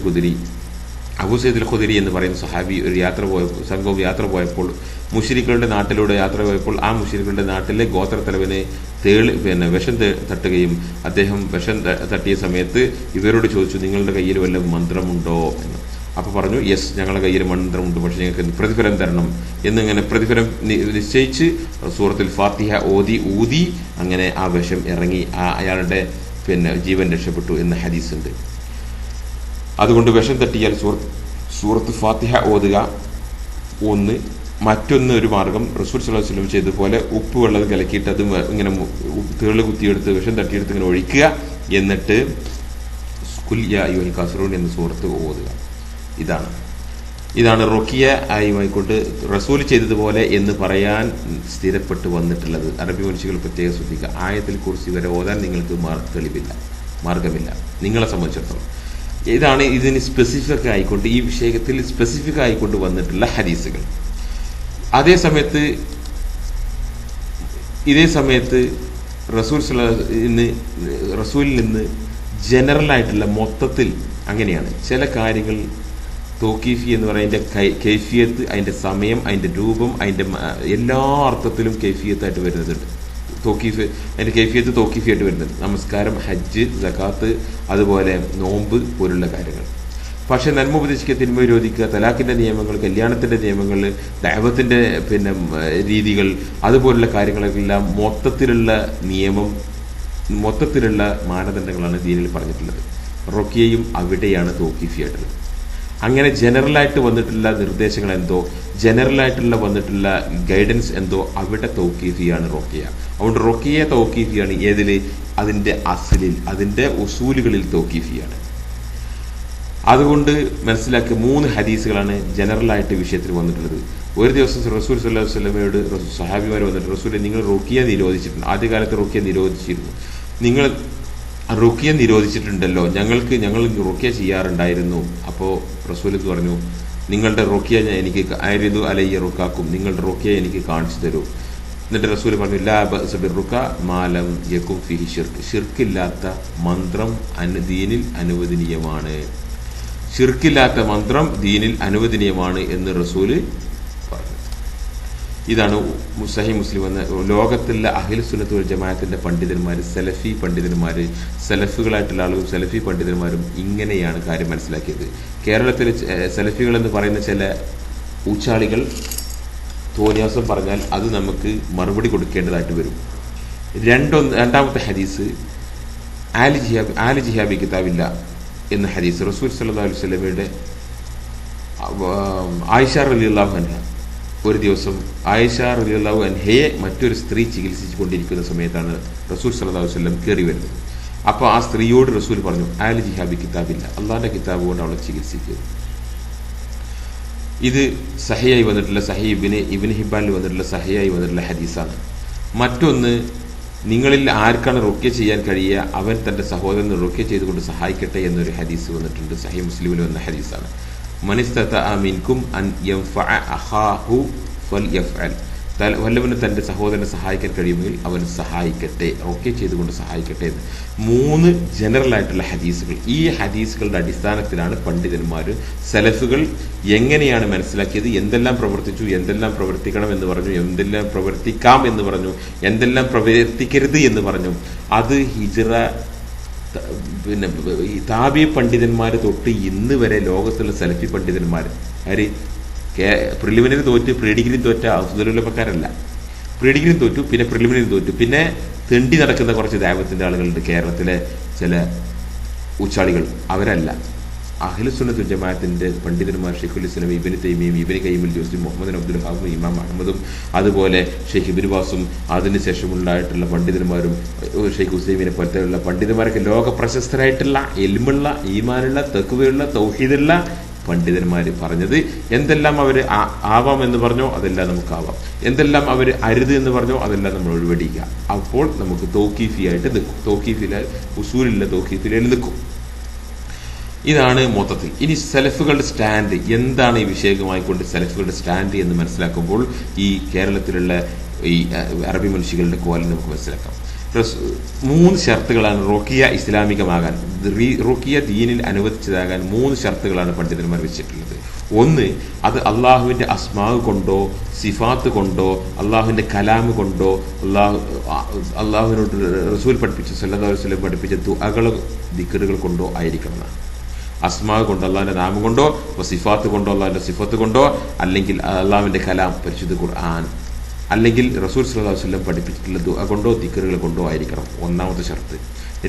അൽ ഖുദരി എന്ന് പറയുന്ന സഹാബി ഒരു സംഘവും യാത്ര പോയപ്പോൾ, മുശ്രിക്കുകളുടെ നാട്ടിലൂടെ യാത്ര പോയപ്പോൾ, ആ മുശ്രിക്കുകളുടെ നാട്ടിലെ ഗോത്രത്തലവന് വിഷം തട്ടുകയും അദ്ദേഹം വിഷം തട്ടിയ സമയത്ത് ഇവരോട് ചോദിച്ചു, നിങ്ങളുടെ കയ്യിൽ വല്ല മന്ത്രമുണ്ടോ എന്ന്. അപ്പോൾ പറഞ്ഞു, യെസ്, ഞങ്ങളുടെ കയ്യിൽ മന്ത്രമുണ്ട്, പക്ഷേ ഞങ്ങൾക്ക് പ്രതിഫലം തരണം എന്നിങ്ങനെ പ്രതിഫലം നിശ്ചയിച്ച് സൂറത്തുൽ ഫാത്തിഹ ഊതി അങ്ങനെ ആ വിഷം ഇറങ്ങി അയാളുടെ ജീവൻ രക്ഷപ്പെട്ടു എന്ന ഹദീസുണ്ട്. അതുകൊണ്ട് വിഷം തട്ടിയാൽ സൂറത്ത് ഫാത്തിഹ ഓതുക ഒന്ന്. മറ്റൊന്ന് ഒരു മാർഗം റസൂൽ സല്ലല്ലാഹു അലൈഹി വസല്ലം ചെയ്തതുപോലെ ഉപ്പ് വെള്ളം കലക്കിയിട്ട് അത് ഇങ്ങനെ തേള് കുത്തിയെടുത്ത് വിഷം തട്ടിയെടുത്ത് ഇങ്ങനെ ഒഴിക്കുക, എന്നിട്ട് ഖുൽ യാ അയ്യുഹൽ കാഫിറൂൻ എന്ന സൂറത്ത് ഓതുക. ഇതാണ് റുഖിയ ആയിക്കൊണ്ട് റസൂൽ ചെയ്തതുപോലെ എന്ന് പറയാൻ സ്ഥിരപ്പെട്ട് വന്നിട്ടുള്ളത്. അറബി മനുഷ്യകൾ പ്രത്യേകം ശ്രദ്ധിക്കുക. ആയത്തിൽ കുറിച്ച് വരെ ഓതാൻ നിങ്ങൾക്ക് മാർഗമില്ല നിങ്ങളെ സംബന്ധിച്ചിടത്തോളം. ഇതാണ് ഇതിന് സ്പെസിഫിക് ആയിക്കൊണ്ട്, ഈ വിഷയത്തിൽ സ്പെസിഫിക് ആയിക്കൊണ്ട് വന്നിട്ടുള്ള ഹദീസുകൾ. ഇതേ സമയത്ത് റസൂലിൽ നിന്ന് ജനറൽ ആയിട്ടുള്ള മൊത്തത്തിൽ അങ്ങനെയാണ് ചില കാര്യങ്ങൾ തൗഖീഫി എന്ന് പറയുന്ന കൈഫിയത്ത്, അതിൻ്റെ സമയം, അതിൻ്റെ രൂപം, അതിൻ്റെ എല്ലാ അർത്ഥത്തിലും കൈഫിയത്തായിട്ട് വരുന്നുണ്ട്. അതിൻ്റെ കൈഫിയത്ത് തൗഖീഫിയായിട്ട് വരുന്നുണ്ട്. നമസ്കാരം, ഹജ്ജ്, സകാത്ത്, അതുപോലെ നോമ്പ് പോലുള്ള കാര്യങ്ങൾ. പക്ഷെ നന്മ ഉപദേശിക്കുക, തിന്മ വിരോധിക്കുക, തലാഖിൻ്റെ നിയമങ്ങൾ, കല്യാണത്തിൻ്റെ നിയമങ്ങൾ, ദഅവത്തിൻ്റെ രീതികൾ, അതുപോലുള്ള കാര്യങ്ങളെല്ലാം മൊത്തത്തിലുള്ള നിയമം, മൊത്തത്തിലുള്ള മാനദണ്ഡങ്ങളാണ് ദീനിൽ പറഞ്ഞിട്ടുള്ളത്. റുഖിയയും അവിടെയാണ് തൗഖീഫിയായിട്ടുള്ളത്. അങ്ങനെ ജനറലായിട്ട് വന്നിട്ടുള്ള നിർദ്ദേശങ്ങൾ എന്തോ, ജനറലായിട്ടുള്ള വന്നിട്ടുള്ള ഗൈഡൻസ് എന്തോ, അവിടെ തൗഖീഫിയാണ് റുഖിയ. അതുകൊണ്ട് റുഖിയ തൗഖീഫിയാണ്. ഏതില്? അതിൻ്റെ അസ്ലിൽ, അതിൻ്റെ ഉസൂലുകളിൽ തൗഖീഫിയാണ്. അതുകൊണ്ട് മനസ്സിലാക്കുക, 3 ഹദീസുകളാണ് ജനറലായിട്ട് വിഷയത്തിൽ വന്നിട്ടുള്ളത്. ഒരു ദിവസം റസൂൽ സല്ലല്ലാഹു അലൈഹി വസല്ലമയോട് സഹാബിമാർ വന്നിട്ട്, റസൂലെ നിങ്ങൾ റുഖിയ നിരോധിച്ചിട്ടുണ്ട്, ആദ്യകാലത്ത് റുഖിയ നിരോധിച്ചിരുന്നു, നിങ്ങൾ റുഖിയ നിരോധിച്ചിട്ടുണ്ടല്ലോ, ഞങ്ങൾ റുഖിയ ചെയ്യാറുണ്ടായിരുന്നു. അപ്പോൾ റസൂൽ പറഞ്ഞു, നിങ്ങളുടെ റുഖിയ എനിക്ക് ആരിദു അലയ്യ റുക്കാക്കും, നിങ്ങളുടെ റുഖിയ എനിക്ക് കാണിച്ചു തരൂ. എന്നിട്ട് റസൂൽ പറഞ്ഞു, ലാ ബഅസ ബിർറുഖ മാ ലം യകുൻ ഫീഹി ശിർക്ക്, ഷിർക്കില്ലാത്ത മന്ത്രം ദീനിൽ അനുവദനീയമാണ്, ഷിർക്കില്ലാത്ത മന്ത്രം ദീനിൽ അനുവദനീയമാണ് എന്ന് റസൂല് പറഞ്ഞു. ഇതാണ് സഹീഹ് മുസ്ലിം എന്ന ലോകത്തിലെ അഹ്ലു സുന്നത്ത് വൽ ജമാഅത്തിന്റെ പണ്ഡിതന്മാർ, സലഫി പണ്ഡിതന്മാർ, സലഫുകളായിട്ടുള്ള ആളുകളും സലഫി പണ്ഡിതന്മാരും ഇങ്ങനെയാണ് കാര്യം മനസ്സിലാക്കിയത്. കേരളത്തിലെ സലഫികൾ എന്ന് പറയുന്ന ചില ഊച്ചാളികൾ തോന്നിയാസം പറഞ്ഞാൽ അത് നമുക്ക് മറുപടി കൊടുക്കേണ്ടതായിട്ട് വരും. രണ്ടാമത്തെ ഹദീസ് ആലി ജിഹാബി കിതാബില്ല എന്ന ഹദീസ്. റസൂൽ സല്ലല്ലാഹു അലൈഹി വസല്ലമയുടെ ആയിഷ റളിയല്ലാഹു അൻഹ ഒരു ദിവസം ആയിഷ റളിയല്ലാഹു അൻഹയെ മറ്റൊരു സ്ത്രീ ചികിത്സിച്ചു കൊണ്ടിരിക്കുന്ന സമയത്താണ് റസൂൽ സല്ലല്ലാഹു അലൈഹി വസല്ലം കയറി വരുന്നത്. അപ്പോൾ ആ സ്ത്രീയോട് റസൂൽ പറഞ്ഞു, ആലി ജിഹാബി കിതാബില്ല, അള്ളാഹിന്റെ കിതാബ് കൊണ്ട് അവളെ ചികിത്സിക്കുക. ഇത് സഹിയായി വന്നിട്ടുള്ള ഇബ്നു ഹിബ്ബാനിൽ വന്നിട്ടുള്ള സഹിയായി വന്നിട്ടുള്ള ഹദീസാണ്. മറ്റൊന്ന്, നിങ്ങളിൽ ആർക്കാണ് റുഖ്യ ചെയ്യാൻ കഴിയുക അവൻ തൻ്റെ സഹോദരന് റുഖ്യ ചെയ്തുകൊണ്ട് സഹായിക്കട്ടെ എന്നൊരു ഹദീസ് വന്നിട്ടുണ്ട്. സഹീഹ് മുസ്ലിമിൽ വന്ന ഹദീസാണ്. മനിസ്തതഅ മിൻകും അൻ യൻഫഅ അഖാഹു ഫൽയഫ്അൽ, വല്ലവന് തൻ്റെ സഹോദരനെ സഹായിക്കാൻ കഴിയുമെങ്കിൽ അവൻ സഹായിക്കട്ടെ, റുഖ്യ ചെയ്തുകൊണ്ട് സഹായിക്കട്ടെ എന്ന് 3 ജനറലായിട്ടുള്ള ഹദീസുകൾ. ഈ ഹദീസുകളുടെ അടിസ്ഥാനത്തിലാണ് പണ്ഡിതന്മാർ, സലഫുകൾ എങ്ങനെയാണ് മനസ്സിലാക്കിയത്, എന്തെല്ലാം പ്രവർത്തിച്ചു, എന്തെല്ലാം പ്രവർത്തിക്കണം എന്ന് പറഞ്ഞു, എന്തെല്ലാം പ്രവർത്തിക്കാം എന്ന് പറഞ്ഞു, എന്തെല്ലാം പ്രവർത്തിക്കരുത് എന്ന് പറഞ്ഞു. അത് ഹിജ്റ ഈ താബി പണ്ഡിതന്മാർ തൊട്ട് ഇന്ന് വരെ ലോകത്തുള്ള സലഫി പണ്ഡിതന്മാർ പ്രിലിമിനറി തോറ്റ് പ്രീഡിഗ്രി തോറ്റ അഫ്ദലുലമക്കാരല്ല. പ്രീഡിഗ്രി തോറ്റു, പിന്നെ പ്രിലിമിനറി തോറ്റു, പിന്നെ തെണ്ടി നടക്കുന്ന കുറച്ച് ദഅവത്തിന്റെ ആളുകളുണ്ട് കേരളത്തിലെ ചില ഊച്ചാളികൾ. അവരല്ല അഹ്ലു സുന്നത്ത് വൽ ജമാഅത്തിന്റെ പണ്ഡിതന്മാർ. ഷെയ്ഖുൽ ഇസ്ലാം ഇബ്നു തൈമിയ്യയും ഇബ്നു ഖയ്യിമുൽ ജൗസി, മുഹമ്മദ് അബ്ദുൽ വഹാബും ഇമാം അഹ്മദും, അതുപോലെ ഷെയ്ഖ് ഇബ്നു ബാസും, അതിനുശേഷമുണ്ടായിട്ടുള്ള പണ്ഡിതന്മാരും, ഷെയ്ഖ് ഹുസൈമിനെ പോലത്തെയുള്ള പണ്ഡിതന്മാരൊക്കെ ലോക പ്രശസ്തരായിട്ടുള്ള ഇൽമുള്ള, ഈമാനുള്ള, തഖ്വയുള്ള, തൗഹീദുള്ള പണ്ഡിതന്മാർ പറഞ്ഞത് എന്തെല്ലാം അവർ ആവാം എന്ന് പറഞ്ഞോ അതെല്ലാം നമുക്കാവാം, എന്തെല്ലാം അവർ അരുത് എന്ന് പറഞ്ഞോ അതെല്ലാം നമ്മൾ ഒഴിവടിക്കുക. അപ്പോൾ നമുക്ക് തൗഖീഫിയായിട്ട് നിൽക്കും, തൗഖീഫിലെ ഉസൂലിലെ തൗഖീഫിലെ നിൽക്കും. ഇതാണ് മൊത്തത്തിൽ. ഇനി സലഫുകളുടെ സ്റ്റാൻഡ് എന്താണ് ഈ വിഷയവുമായിക്കൊണ്ട് സലഫുകളുടെ സ്റ്റാൻഡ് എന്ന് മനസ്സിലാക്കുമ്പോൾ ഈ കേരളത്തിലുള്ള ഈ അറബി മനുഷ്യകളുടെ കോലം നമുക്ക് മനസ്സിലാക്കാം. 3 ഷർത്തുകളാണ് റുഖിയ ഇസ്ലാമികമാകാൻ, റുഖിയ ദീനിൽ അനുവദിച്ചതാകാൻ 3 ഷർത്തുകളാണ് പണ്ഡിതന്മാർ വെച്ചിട്ടുള്ളത്. ഒന്ന്, അത് അള്ളാഹുവിൻ്റെ അസ്മാവ് കൊണ്ടോ സിഫാത്ത് കൊണ്ടോ അള്ളാഹുവിൻ്റെ കലാം കൊണ്ടോ അള്ളാഹുവിനോട് റസൂൽ പഠിപ്പിച്ച സല്ലല്ലാഹു അലൈഹി വസല്ലം പഠിപ്പിച്ച ദുആകൾ ദിക്റുകൾ കൊണ്ടോ ആയിരിക്കണം. അസ്മാവ് കൊണ്ടോ അള്ളാഹിൻ്റെ നാമം കൊണ്ടോ, സിഫാത്ത് കൊണ്ടോ അള്ളാഹിൻ്റെ സിഫത്ത് കൊണ്ടോ, അല്ലെങ്കിൽ അള്ളാഹുവിൻ്റെ കലാം പരിശുദ്ധ ഖുർആൻ, അല്ലെങ്കിൽ റസൂൽ സല്ലല്ലാഹു അലൈഹി വസല്ലം പഠിപ്പിച്ചിട്ടുള്ള ദുആ കൊണ്ടോ ദിക്റുകൾ കൊണ്ടോ ആയിരിക്കണം. ഒന്നാമത്തെ ഷർത്ത്.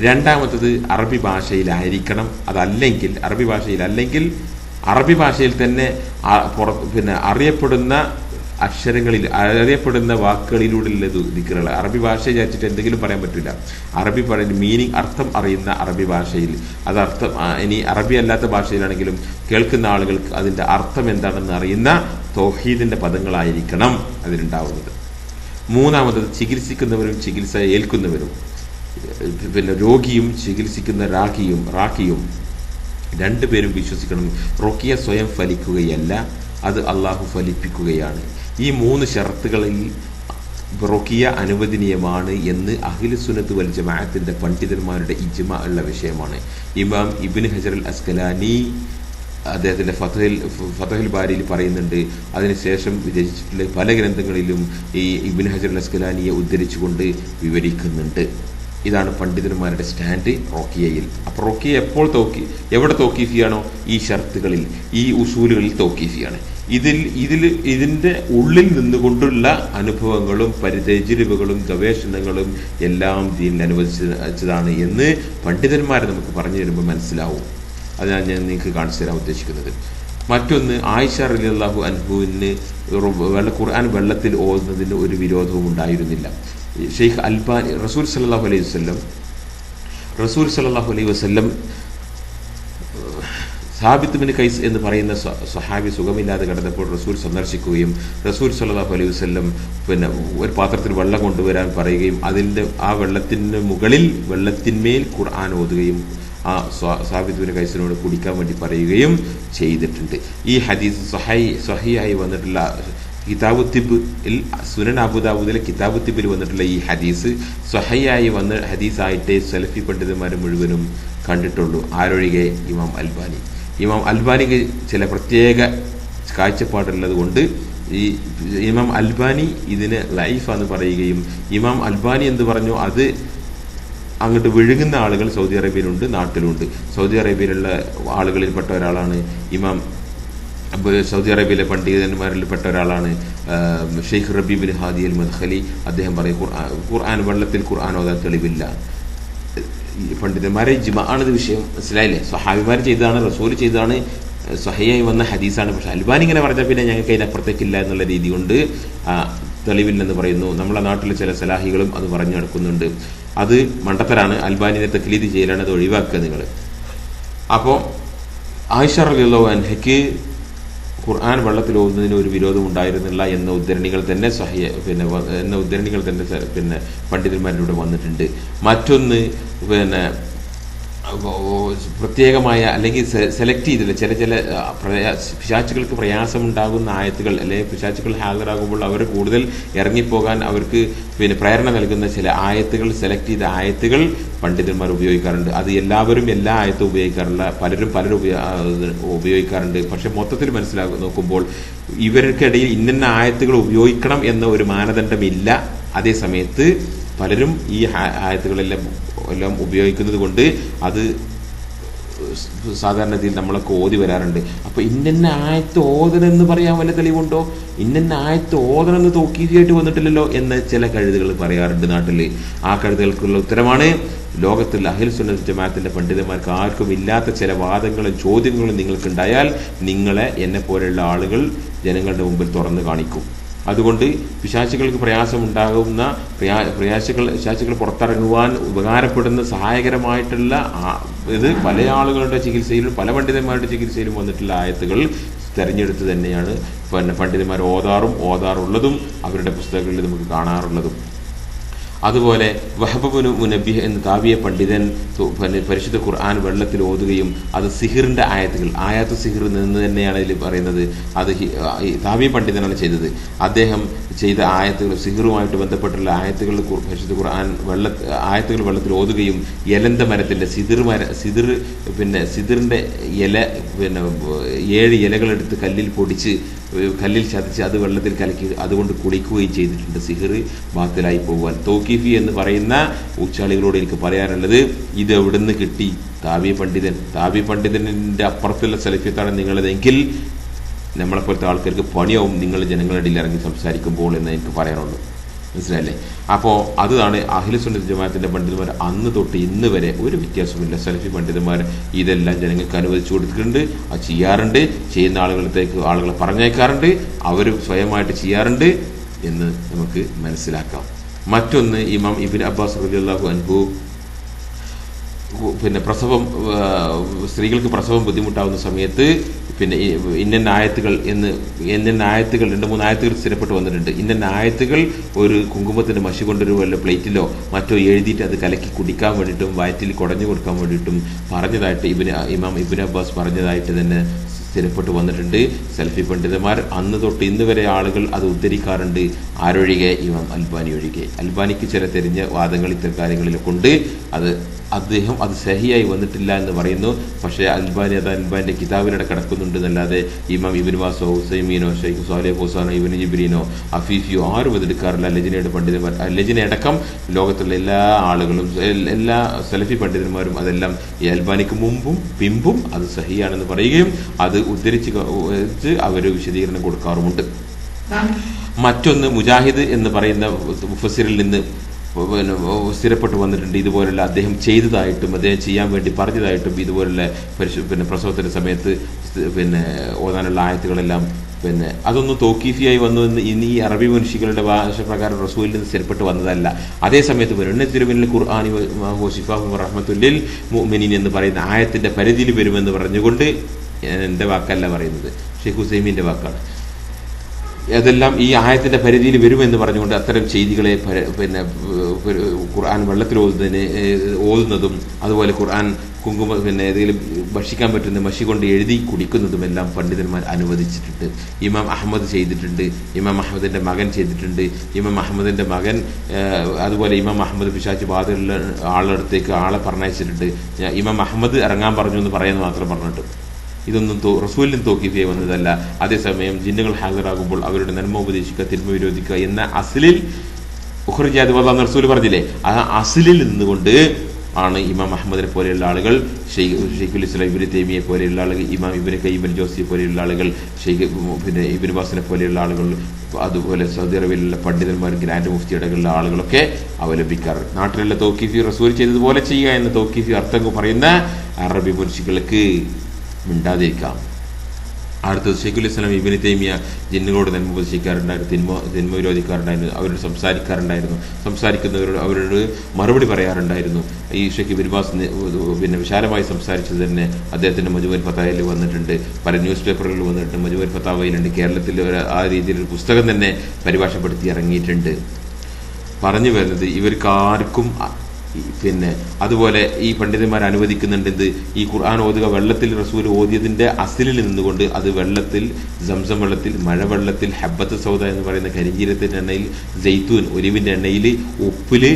രണ്ടാമത്തത് അറബി ഭാഷയിലായിരിക്കണം. അതല്ലെങ്കിൽ അറബി ഭാഷയിൽ തന്നെ പിന്നെ അറിയപ്പെടുന്ന അക്ഷരങ്ങളിൽ അറിയപ്പെടുന്ന വാക്കുകളിലൂടെയുള്ള ദിക്റുകൾ. അറബി ഭാഷ വിചാരിച്ചിട്ട് എന്തെങ്കിലും പറയാൻ പറ്റില്ല. അറബി പറയുന്ന മീനിങ്, അർത്ഥം അറിയുന്ന അറബി ഭാഷയിൽ, അത് അർത്ഥം ഇനി അറബി അല്ലാത്ത ഭാഷയിലാണെങ്കിലും കേൾക്കുന്ന ആളുകൾക്ക് അതിൻ്റെ അർത്ഥം എന്താണെന്ന് അറിയുന്ന തൗഹീദിന്റെ പദങ്ങളായിരിക്കണം അതിലുണ്ടാവുന്നത്. മൂന്നാമത് ചികിത്സിക്കുന്നവരും ചികിത്സ ഏൽക്കുന്നവരും, രോഗിയും ചികിത്സിക്കുന്ന റാഖിയും രണ്ടുപേരും വിശ്വസിക്കണം. റുഖിയ സ്വയം ഫലിക്കുകയല്ല, അത് അള്ളാഹു ഫലിപ്പിക്കുകയാണ്. ഈ 3 ഷർത്തുകളിൽ റുഖിയ അനുവദനീയമാണ് എന്ന് അഹ്ലു സുന്നത്ത് വൽ ജമാഅത്തിന്റെ പണ്ഡിതന്മാരുടെ ഇജ്മാ ഉള്ള വിഷയമാണ്. ഇമാം ഇബ്നു ഹജർ അൽ അസ്കലാനി അദ്ദേഹത്തിന്റെ ഫതഹുൽ ബാരിയിൽ പറയുന്നുണ്ട്. അതിനുശേഷം രചിച്ചിട്ടുള്ള പല ഗ്രന്ഥങ്ങളിലും ഈ ഇബ്നു ഹജർ അൽ അസ്കലാനിയെ ഉദ്ധരിച്ചുകൊണ്ട് വിവരിക്കുന്നുണ്ട്. ഇതാണ് പണ്ഡിതന്മാരുടെ സ്റ്റാൻഡ് റുഖിയയിൽ. അപ്പോൾ റുഖിയ എവിടെ തൗഖീഫിയാണോ ഈ ഷർത്തുകളിൽ, ഈ ഉസൂലുകളിൽ തൗഖീഫിയാണ്. ഇതിന്റെ ഉള്ളിൽ നിന്നുകൊണ്ടുള്ള അനുഭവങ്ങളും തജ്രിബകളും ഗവേഷണങ്ങളും എല്ലാം ദീനിൽ അനുവദിച്ചതാണ് എന്ന് പണ്ഡിതന്മാരെ നമുക്ക് പറഞ്ഞു തരുമ്പോൾ മനസ്സിലാവും. അതാണ് ഞാൻ നിങ്ങൾക്ക് കാണിച്ചു തരാൻ ഉദ്ദേശിക്കുന്നത്. മറ്റൊന്ന്, ആയിഷ റളിയല്ലാഹു അൻഹുവിന് ഖുർആൻ വെള്ളത്തിൽ ഓതുന്നതിന് ഒരു വിരോധവും ഉണ്ടായിരുന്നില്ല. ഷെയ്ഖ് അൽബാനി റസൂൽ സല്ലല്ലാഹു അലൈഹി വസല്ലം സാബിത്ത് ബിൻ ഖൈസ് എന്ന് പറയുന്ന സ്വഹാബി സുഖമില്ലാതെ കിടന്നപ്പോൾ റസൂൽ സന്ദർശിക്കുകയും റസൂൽ സല്ലല്ലാഹു അലൈഹി വസല്ലം ഒരു പാത്രത്തിൽ വെള്ളം കൊണ്ടുവരാൻ പറയുകയും ആ വെള്ളത്തിന് മുകളിൽ വെള്ളത്തിന്മേൽ ഖുർആൻ ഓതുകയും ആ സാബിത്ത് ബിൻ ഖൈസിനോട് കുടിക്കാൻ വേണ്ടി പറയുകയും ചെയ്തിട്ടുണ്ട്. ഈ ഹദീസ് സ്വഹീഹായി വന്നിട്ടുള്ള കിതാബു തിബ്ബിൽ, സുനൻ അബൂദാവൂദിലെ കിതാബു തിബ്ബിൽ വന്നിട്ടുള്ള ഈ ഹദീസ് സ്വഹീഹായി വന്ന ഹദീസായിട്ടേ സലഫി പണ്ഡിതന്മാർ മുഴുവനും കണ്ടിട്ടുള്ളൂ. ആരൊഴികെ ഇമാം അൽബാനിക്ക് ചില പ്രത്യേക കാഴ്ചപ്പാടുള്ളത് കൊണ്ട് ഈ ഇമാം അൽബാനി ഇതിന് ലൈഫാന്ന് പറയുകയും, ഇമാം അൽബാനി എന്ന് പറഞ്ഞു അത് അങ്ങോട്ട് വിഴുങ്ങുന്ന ആളുകൾ സൗദി അറേബ്യയിലുണ്ട്, നാട്ടിലുണ്ട്. സൗദി അറേബ്യയിലുള്ള ആളുകളിൽപ്പെട്ട ഒരാളാണ് സൗദി അറേബ്യയിലെ പണ്ഡിതന്മാരിൽപ്പെട്ട ഒരാളാണ് ഷെയ്ഖ് റബീ ബിൻ ഹാദി അൽ മദ്ഖലി. അദ്ദേഹം പറയും വെള്ളത്തിൽ ഖുർആൻ ഓതാൻ തെളിവില്ല. പണ്ഡിതന്മാരെ ഇജ്മാ ആണിത് വിഷയം, മനസ്സിലായില്ലേ? സ്വഹാബിമാർ ചെയ്തതാണ്, റസൂൽ ചെയ്തതാണ്, സ്വഹീഹായി വന്ന ഹദീസാണ്. പക്ഷെ അൽബാനി ഇങ്ങനെ പറഞ്ഞാൽ പിന്നെ ഞങ്ങൾക്ക് അതിനപ്പുറത്തേക്കില്ല എന്നുള്ള രീതി കൊണ്ട് തെളിവില്ലെന്ന് പറയുന്നു. നമ്മളെ നാട്ടിലെ ചില സലാഹികളും അത് പറഞ്ഞു നടക്കുന്നുണ്ട്. അത് മണ്ടത്തരാണ്. അൽബാനിനെ തക്ലീദ് ചെയ്യലാണ്, അത് ഒഴിവാക്കുക നിങ്ങൾ. അപ്പോൾ ആയിഷ റളിയല്ലാഹു അൻഹയ്ക്ക് ഖുർആൻ വെള്ളത്തിൽ ഓതുന്നതിന് ഒരു വിരോധം ഉണ്ടായിരുന്നില്ല എന്ന ഉദ്ധരണികൾ തന്നെ പണ്ഡിതന്മാരിലൂടെ വന്നിട്ടുണ്ട്. മറ്റൊന്ന് പ്രത്യേകമായ അല്ലെങ്കിൽ സെലക്ട് ചെയ്തില്ല ചില പിശാചുകൾക്ക് പ്രയാസമുണ്ടാകുന്ന ആയത്തുകൾ, അല്ലെങ്കിൽ പിശാചുകൾ ഹാജരാകുമ്പോൾ അവർ കൂടുതൽ ഇറങ്ങിപ്പോകാൻ അവർക്ക് പ്രേരണ നൽകുന്ന ചില ആയത്തുകൾ, സെലക്ട് ചെയ്ത ആയത്തുകൾ പണ്ഡിതന്മാർ ഉപയോഗിക്കാറുണ്ട്. അത് എല്ലാവരും എല്ലാ ആയത്തും ഉപയോഗിക്കാറില്ല, പലരും ഉപയോഗിക്കാറുണ്ട്. പക്ഷെ മൊത്തത്തിൽ നോക്കുമ്പോൾ ഇവർക്കിടയിൽ ഇന്ന ആയത്തുകൾ ഉപയോഗിക്കണം എന്ന ഒരു മാനദണ്ഡമില്ല. അതേ സമയത്ത് പലരും ഈ ആയത്തുകളെല്ലാം ഉപയോഗിക്കുന്നത് കൊണ്ട് അത് സാധാരണ രീതിയിൽ നമ്മളൊക്കെ ഓതി വരാറുണ്ട്. അപ്പൊ ഇന്ന ആയത്ത് ഓതനെന്ന് പറയാൻ വല്ല തെളിവുണ്ടോ? ഇന്ന ആയത്ത് ഓതനെന്ന് തൗഖീഫിയായിട്ട് വന്നിട്ടില്ലല്ലോ എന്ന് ചില കഴുതുകൾ പറയാറുണ്ട് നാട്ടില്. ആ കഴുതുകൾക്കുള്ള ഉത്തരമാണ്, ലോകത്തിൽ അഹ്ലു സുന്നത്ത് ജമാഅത്തിന്റെ പണ്ഡിതന്മാർക്ക് ആർക്കും ഇല്ലാത്ത ചില വാദങ്ങളും ചോദ്യങ്ങളും നിങ്ങൾക്കുണ്ടായാൽ നിങ്ങളെ എന്നെ പോലെയുള്ള ആളുകൾ ജനങ്ങളുടെ മുമ്പിൽ തുറന്നു കാണിക്കും. അതുകൊണ്ട് പിശാചുകൾക്ക് പ്രയാസമുണ്ടാകുന്ന പിശാചുകൾ പുറത്തിറങ്ങുവാൻ ഉപകാരപ്പെടുന്ന സഹായകരമായിട്ടുള്ള ഇത് പല ആളുകളുടെ ചികിത്സയിലും പല പണ്ഡിതന്മാരുടെ ചികിത്സയിലും വന്നിട്ടുള്ള ആയത്തുകൾ തിരഞ്ഞെടുത്ത് തന്നെയാണ് പണ്ഡിതന്മാർ ഓതാറുള്ളതും അവരുടെ പുസ്തകങ്ങളിൽ നമുക്ക് കാണാറുള്ളതും. അതുപോലെ വഹബ് ബിൻ മുനബ്ബിഹ് എന്ന താബിയ പണ്ഡിതൻ പരിശുദ്ധ ഖുർആൻ വെള്ളത്തിൽ ഓതുകയും അത് സിഹിറിന്റെ ആയത്ത് സിഹിർ എന്ന് തന്നെയാണ് ഇതിൽ പറയുന്നത്. അത് താബിയ പണ്ഡിതനാണ് ചെയ്തത്. അദ്ദേഹം ചെയ്ത ആയത്തുകൾ, സിഹിറുമായിട്ട് ബന്ധപ്പെട്ടുള്ള ആയത്തുകൾ പരിശുദ്ധ ഖുർആൻ ആയത്തുകൾ വെള്ളത്തിൽ ഓതുകയും എലന്ത മരത്തിന്റെ സിദിറിന്റെ ഇല 7 ഇലകളെടുത്ത് കല്ലിൽ ചതച്ച് അത് വെള്ളത്തിൽ കലക്കി അതുകൊണ്ട് കുളിക്കുകയും ചെയ്തിട്ടുണ്ട്. സിഹിർ ബാത്തിലായി പോകുവാൻ. തൗഖീഫി എന്ന് പറയുന്ന ഊച്ചാളികളോട് എനിക്ക് പറയാനുള്ളത്, ഇത് എവിടുന്ന് കിട്ടി? താബി പണ്ഡിതന്റെ അപ്പുറത്തുള്ള സലഫിയത്താണ് നിങ്ങളതെങ്കിൽ നമ്മളെപ്പോലത്തെ ആൾക്കാർക്ക് പണിയാവും നിങ്ങൾ ജനങ്ങളുടെ ഇടയിൽ ഇറങ്ങി സംസാരിക്കുമ്പോൾ എന്ന് എനിക്ക് പറയാനുള്ളൂ. മനസ്സിലായില്ലേ? അപ്പോൾ അതാണ് അഹ്ലു സുന്നത്ത് ജമാഅത്തിന്റെ പണ്ഡിതന്മാർ അന്ന് തൊട്ട് ഇന്ന് വരെ ഒരു വ്യത്യാസമില്ല. സലഫി പണ്ഡിതന്മാർ ഇതെല്ലാം ജനങ്ങൾക്ക് അനുവദിച്ചു കൊടുത്തിട്ടുണ്ട്, അത് ചെയ്യാറുണ്ട്, ചെയ്യുന്ന ആളുകളിലേക്ക് ആളുകളെ പറഞ്ഞേക്കാറുണ്ട്, അവർ സ്വയമായിട്ട് ചെയ്യാറുണ്ട് എന്ന് നമുക്ക് മനസ്സിലാക്കാം. മറ്റൊന്ന്, ഇമാം ഇബ്നു അബ്ബാസ് റളിയല്ലാഹു അൻഹു പ്രസവം, സ്ത്രീകൾക്ക് പ്രസവം ബുദ്ധിമുട്ടാവുന്ന സമയത്ത് ഇന്ന ആയത്തുകൾ 2-3 ആയത്തുകൾ സ്ഥിരപ്പെട്ട് വന്നിട്ടുണ്ട്. ഇന്ന ആയത്തുകൾ ഒരു കുങ്കുമത്തിന്റെ മഷി കൊണ്ടൊരു വല്ല പ്ലേറ്റിലോ മറ്റോ എഴുതിയിട്ട് അത് കലക്കി കുടിക്കാൻ വേണ്ടിയിട്ടും വയറ്റിൽ കുടഞ്ഞു കൊടുക്കാൻ വേണ്ടിയിട്ടും പറഞ്ഞതായിട്ട് ഇമാം ഇബ്നു അബ്ബാസ് പറഞ്ഞതായിട്ട് തന്നെ സ്ഥിരപ്പെട്ട് വന്നിട്ടുണ്ട്. സലഫി പണ്ഡിതന്മാർ അന്ന് തൊട്ട് ഇന്ന് വരെ ആളുകൾ അത് ഉദ്ധരിക്കാറുണ്ട്. ആരൊഴികെ? ഇമാം അൽബാനി ഒഴികെ. അൽബാനിക്ക് ചില തെരിഞ്ഞ വാദങ്ങൾ ഇത്തരം കാര്യങ്ങളിലൊക്കെ ഉണ്ട്. അദ്ദേഹം അത് സഹിയായി വന്നിട്ടില്ല എന്ന് പറയുന്നു. പക്ഷേ അൽബാനിന്റെ കിതാബിലൂടെ കിടക്കുന്നുണ്ട് എന്നല്ലാതെ ഇമാം ഇബ്നു ബാസോ ഉസൈമീനോ ഷെയ്ഖ് സാലിഹ് ഹുസൈനോ ഇബ്നു ജിബ്രീനോ അഫീഫിയോ ആരും അതെടുക്കാറില്ല. ലജ്നയുടെ പണ്ഡിതന്മാർ, ലജ്നയടക്കം ലോകത്തുള്ള എല്ലാ ആളുകളും, എല്ലാ സലഫി പണ്ഡിതന്മാരും അതെല്ലാം ഈ അൽബാനിക്ക് മുമ്പും പിമ്പും അത് സഹിയാണെന്ന് പറയുകയും അത് ഉദ്ധരിച്ച് അവർ വിശദീകരണം കൊടുക്കാറുമുണ്ട്. മറ്റൊന്ന്, മുജാഹിദ് എന്ന് പറയുന്ന മുഫസ്സിറിൽ നിന്ന് സ്ഥിരപ്പെട്ട് വന്നിട്ടുണ്ട്. ഇതുപോലുള്ള അദ്ദേഹം ചെയ്തതായിട്ടും അദ്ദേഹം ചെയ്യാൻ വേണ്ടി പറഞ്ഞതായിട്ടും ഇതുപോലുള്ള പ്രസവത്തിന്റെ സമയത്ത് ഓതാനുള്ള ആയത്തുകളെല്ലാം അതൊന്നും തൗഖീഫിയായി വന്നു എന്ന് ഇനി ഈ അറബി മനുഷ്യകളുടെ ഭാഷ പ്രകാരം റസൂലിൽ നിന്ന് സ്ഥിരപ്പെട്ട് വന്നതല്ല. അതേ സമയത്ത് വരുന്ന ഖുർആനി ഷിഫാഉ റഹ്മത്തുൽ ലിൽ മുഅ്മിനീൻ എന്ന് പറയുന്ന ആയത്തിന്റെ പരിധിയിൽ വരുമെന്ന് പറഞ്ഞുകൊണ്ട്, എൻ്റെ വാക്കല്ല പറയുന്നത്, ഷെയ്ഖ് ഹുസൈമീന്റെ വാക്കാണ്, അതെല്ലാം ഈ ആയത്തിന്റെ പരിധിയിൽ വരുമെന്ന് പറഞ്ഞുകൊണ്ട് അത്തരം ചെയ്തികളെ ഖുർആൻ വെള്ളത്തിൽ ഓതുന്നതും അതുപോലെ ഖുർആൻ കുങ്കുമ ഏതെങ്കിലും ഭക്ഷിക്കാൻ പറ്റുന്ന മഷി കൊണ്ട് എഴുതി കുടിക്കുന്നതുമെല്ലാം പണ്ഡിതന്മാർ അനുവദിച്ചിട്ടുണ്ട്. ഇമാം അഹമ്മദ് ചെയ്തിട്ടുണ്ട്, ഇമാം അഹമ്മദിന്റെ മകൻ ചെയ്തിട്ടുണ്ട്. ഇമാം അഹമ്മദിന്റെ മകൻ അതുപോലെ ഇമാം അഹമ്മദ് പിശാച് ബാധയുള്ള ആളടുത്തേക്ക് ആളെ പറഞ്ഞയച്ചിട്ടുണ്ട്. ഇമാം അഹമ്മദ് ഇറങ്ങാൻ പറഞ്ഞു എന്ന് പറയാൻ മാത്രം പറഞ്ഞിട്ട് ഇതൊന്നും റസൂലിനും തൗഖീഫിയായി വന്നതല്ല. അതേസമയം ജിന്നുകൾ ഹാജരാകുമ്പോൾ അവരുടെ നന്മ ഉപദേശിക്കുക, തിന്മ വിരോധിക്കുക എന്ന അസ്ലിൽ ഉഖ്റിജാത് വല്ലാഹ് റസൂൽ പറഞ്ഞില്ലേ, ആ അസ്ലിൽ നിന്നുകൊണ്ട് ആണ് ഇമാം അഹമ്മദിനെ പോലെയുള്ള ആളുകൾ, ഷെയ്ഖുൽ ഇസ്ലാം ഇബ്നു തൈമിയെ പോലെയുള്ള ആളുകൾ, ഇമാം ഇബ്നു ഖയ്യിം അൽ ജൗസിയെ പോലെയുള്ള ആളുകൾ, ഇബ്നു ബാസിനെ പോലെയുള്ള ആളുകൾ, അതുപോലെ സൗദി അറേബ്യയിലുള്ള പണ്ഡിതന്മാർ, ഗ്രാൻഡ് മുഫ്തി അടക്കമുള്ള ആളുകളൊക്കെ അവലംബിക്കാറ്. നാട്ടിലുള്ള തൗഖീഫി റസൂൽ ചെയ്തതുപോലെ ചെയ്യുക എന്ന തൗഖീഫി അർത്ഥം പറയുന്ന അറബി മുൻഷികൾക്ക് മിണ്ടാതിരിക്കാം. അടുത്തത്, ഷെയ്ഖുൽ ഇസ്ലാം ഇബ്നു തൈമിയ ജിന്നുകളോട് നന്മ ഉപദേശിക്കാറുണ്ടായിരുന്നു, തിന്മ വിരോധിക്കാറുണ്ടായിരുന്നു, അവരോട് സംസാരിക്കാറുണ്ടായിരുന്നു, സംസാരിക്കുന്നവരോട് അവരോട് മറുപടി പറയാറുണ്ടായിരുന്നു. ഈ ഷെയ്ഖ് ഇബ്നു ബാസ് വിശാലമായി സംസാരിച്ചത് തന്നെ അദ്ദേഹത്തിന്റെ മജ്മു ഫതാവയിൽ വന്നിട്ടുണ്ട്, പല ന്യൂസ് പേപ്പറുകളിൽ വന്നിട്ടുണ്ട്, മജ്മു ഫതാവയിലുണ്ട്. കേരളത്തിൽ ആ രീതിയിലൊരു പുസ്തകം തന്നെ പരിഭാഷപ്പെടുത്തി ഇറങ്ങിയിട്ടുണ്ട്. പറഞ്ഞു വരുന്നത്, ഇവർക്ക് ആർക്കും അതുപോലെ ഈ പണ്ഡിതന്മാർ അനുവദിക്കുന്നുണ്ട് ഈ ഖുർആൻ ഓതുക വെള്ളത്തിൽ റസൂൽ ഓതിയതിന്റെ അസിലിൽ നിന്നുകൊണ്ട് അത് വെള്ളത്തിൽ, സംസം വെള്ളത്തിൽ, മഴവെള്ളത്തിൽ, ഹബ്ബത്ത് സൗദ എന്ന് പറയുന്ന കരിഞ്ചീരത്തിന്റെ എണ്ണയിൽ, ജെയ്ത്തൂൻ ഒലിവിന്റെ എണ്ണയിൽ, ഉപ്പില്,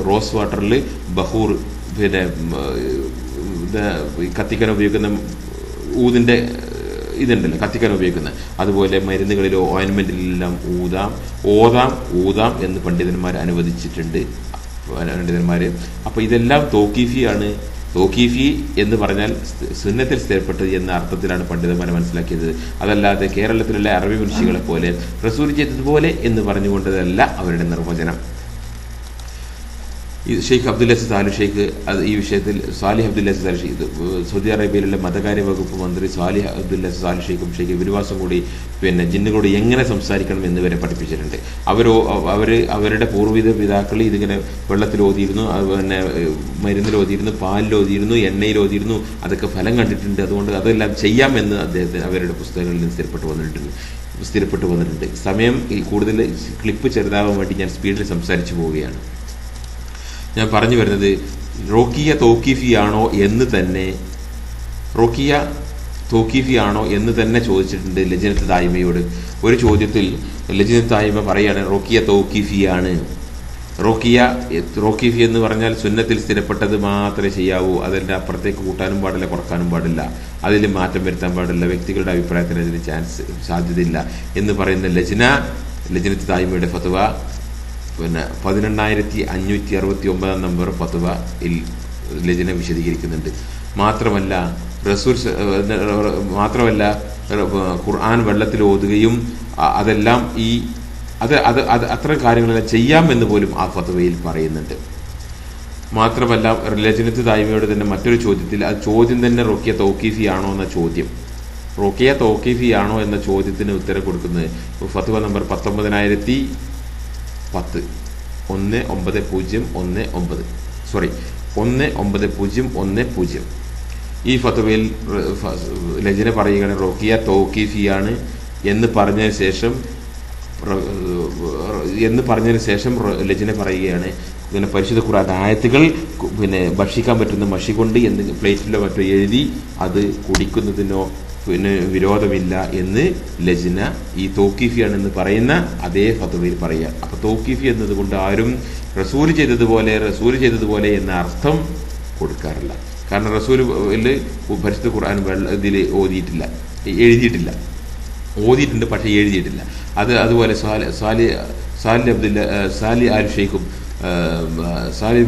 റോസ് വാട്ടറിൽ, ബഹൂർ കത്തിക്കാൻ ഉപയോഗിക്കുന്ന ഊതിന്റെ ഇതുണ്ടല്ലോ, കത്തിക്കാൻ ഉപയോഗിക്കുന്നത്, അതുപോലെ മരുന്നുകളിലോ ഓയിൻമെന്റിലെല്ലാം ഓതാം എന്ന് പണ്ഡിതന്മാർ അനുവദിച്ചിട്ടുണ്ട്. പണ്ഡിതന്മാര് അപ്പൊ ഇതെല്ലാം തൗഖീഫിയാണ്. തൗഖീഫി എന്ന് പറഞ്ഞാൽ സുന്നത്തിൽ സ്ഥിരപ്പെട്ടത് എന്ന അർത്ഥത്തിലാണ് പണ്ഡിതന്മാരെ മനസ്സിലാക്കിയത്. അതല്ലാതെ കേരളത്തിലുള്ള അറബി മനുഷ്യകളെ പോലെ റസൂൽ ചെയ്തതുപോലെ എന്ന് പറഞ്ഞുകൊണ്ടതല്ല അവരുടെ നിർവചനം. ഷെയ്ഖ് അബ്ദുൽ അസീസ് ആലു ഷെയ്ഖ് ഈ വിഷയത്തിൽ സാലിഹ് അബ്ദുൽ അസീസ് ആലു ഷെയ്ഖ്, സൗദി അറേബ്യയിലുള്ള മതകാര്യ വകുപ്പ് മന്ത്രി സാലിഹ് അബ്ദുൽ അസീസ് ആലു ഷെയ്ഖും ഷെയ്ഖ് ഇബ്നു ബാസും കൂടി ജിന്നുകളോട് എങ്ങനെ സംസാരിക്കണം എന്ന് വരെ പഠിപ്പിച്ചിട്ടുണ്ട്. അവരുടെ പൂർവ്വിക പിതാക്കൾ ഇതിങ്ങനെ വെള്ളത്തിൽ ഓതിയിരുന്നു, മരുന്നിൽ ഓതിയിരുന്നു, പാലിൽ ഓതിയിരുന്നു, എണ്ണയിൽ ഓതിയിരുന്നു, അതൊക്കെ ഫലം കണ്ടിട്ടുണ്ട്. അതുകൊണ്ട് അതെല്ലാം ചെയ്യാമെന്ന് അദ്ദേഹത്തിന് അവരുടെ പുസ്തകങ്ങളിൽ നിന്ന് സ്ഥിരപ്പെട്ടു വന്നിട്ടുണ്ട്. സമയം കൂടുതൽ ക്ലിപ്പ് ചെറുതാവാൻ വേണ്ടി ഞാൻ സ്പീഡിൽ സംസാരിച്ചു പോവുകയാണ്. ഞാൻ പറഞ്ഞു വരുന്നത്, റോക്കിയ തൗഖീഫിയാണോ എന്ന് തന്നെ ചോദിച്ചിട്ടുണ്ട് ലജ്നത്ത് ദായിമയോട്. ഒരു ചോദ്യത്തിൽ ലജ്നത്ത് ദായിമ പറയാണ് റോക്കിയ തൗഖീഫിയാണ്. റോക്കിഫി എന്ന് പറഞ്ഞാൽ സുന്നത്തിൽ സ്ഥിരപ്പെട്ടത് മാത്രമേ ചെയ്യാവൂ, അതിൻ്റെ അപ്പുറത്തേക്ക് കൂട്ടാനും പാടില്ല, കുറക്കാനും പാടില്ല, അതിൽ മാറ്റം വരുത്താൻ പാടില്ല, വ്യക്തികളുടെ അഭിപ്രായത്തിന് അതിന് സാധ്യതയില്ല എന്ന് പറയുന്ന ലജ്നത്ത് ദായിമയുടെ ഫത്വ 18569 നമ്പർ ഫത്വയിൽ ലജ്ന വിശദീകരിക്കുന്നുണ്ട്. മാത്രമല്ല ഖുർആൻ വെള്ളത്തിൽ ഓതുകയും അതെല്ലാം ഈ അത്തരം കാര്യങ്ങളെല്ലാം ചെയ്യാമെന്ന് പോലും ആ ഫത്വയിൽ പറയുന്നുണ്ട്. മാത്രമല്ല ലജ്നത്ത് ദായിമയുടെ തന്നെ മറ്റൊരു ചോദ്യത്തിൽ, അത് ചോദ്യം തന്നെ റുഖിയ തൗഖീഫി ആണോ എന്ന ചോദ്യം, റുഖിയ തൗഖീഫി ആണോ എന്ന ചോദ്യത്തിന് ഉത്തരം കൊടുക്കുന്നത് ഫത്വ നമ്പർ 19010 19010. ഈ ഫത്വയിൽ ലജ്ന പറയുകയാണ് റുഖിയ തൗഖീഫിയാണ് എന്ന് പറഞ്ഞതിന് ശേഷം ലജ്ന പറയുകയാണ് പിന്നെ പരിശുദ്ധ ഖുർആൻ ആയത്തുകൾ പിന്നെ ഭക്ഷിക്കാൻ പറ്റുന്ന മഷി കൊണ്ട് പ്ലേറ്റിലോ മറ്റോ എഴുതി അത് കുടിക്കുന്നതിനോ പിന്നെ വിരോധമില്ല എന്ന് ലജ്ന ഈ തൗഖീഫിയാണെന്ന് പറയുന്ന അതേ ഫത്വയിൽ പറയുക. അപ്പോൾ തൗഖീഫി എന്നതുകൊണ്ട് ആരും റസൂൽ ചെയ്തതുപോലെ എന്ന അർത്ഥം കൊടുക്കാറില്ല. കാരണം റസൂല് പരിശുദ്ധ ഖുർആൻ ഇതിൽ ഓതിയിട്ടുണ്ട് പക്ഷേ എഴുതിയിട്ടില്ല. അതുപോലെ സാലി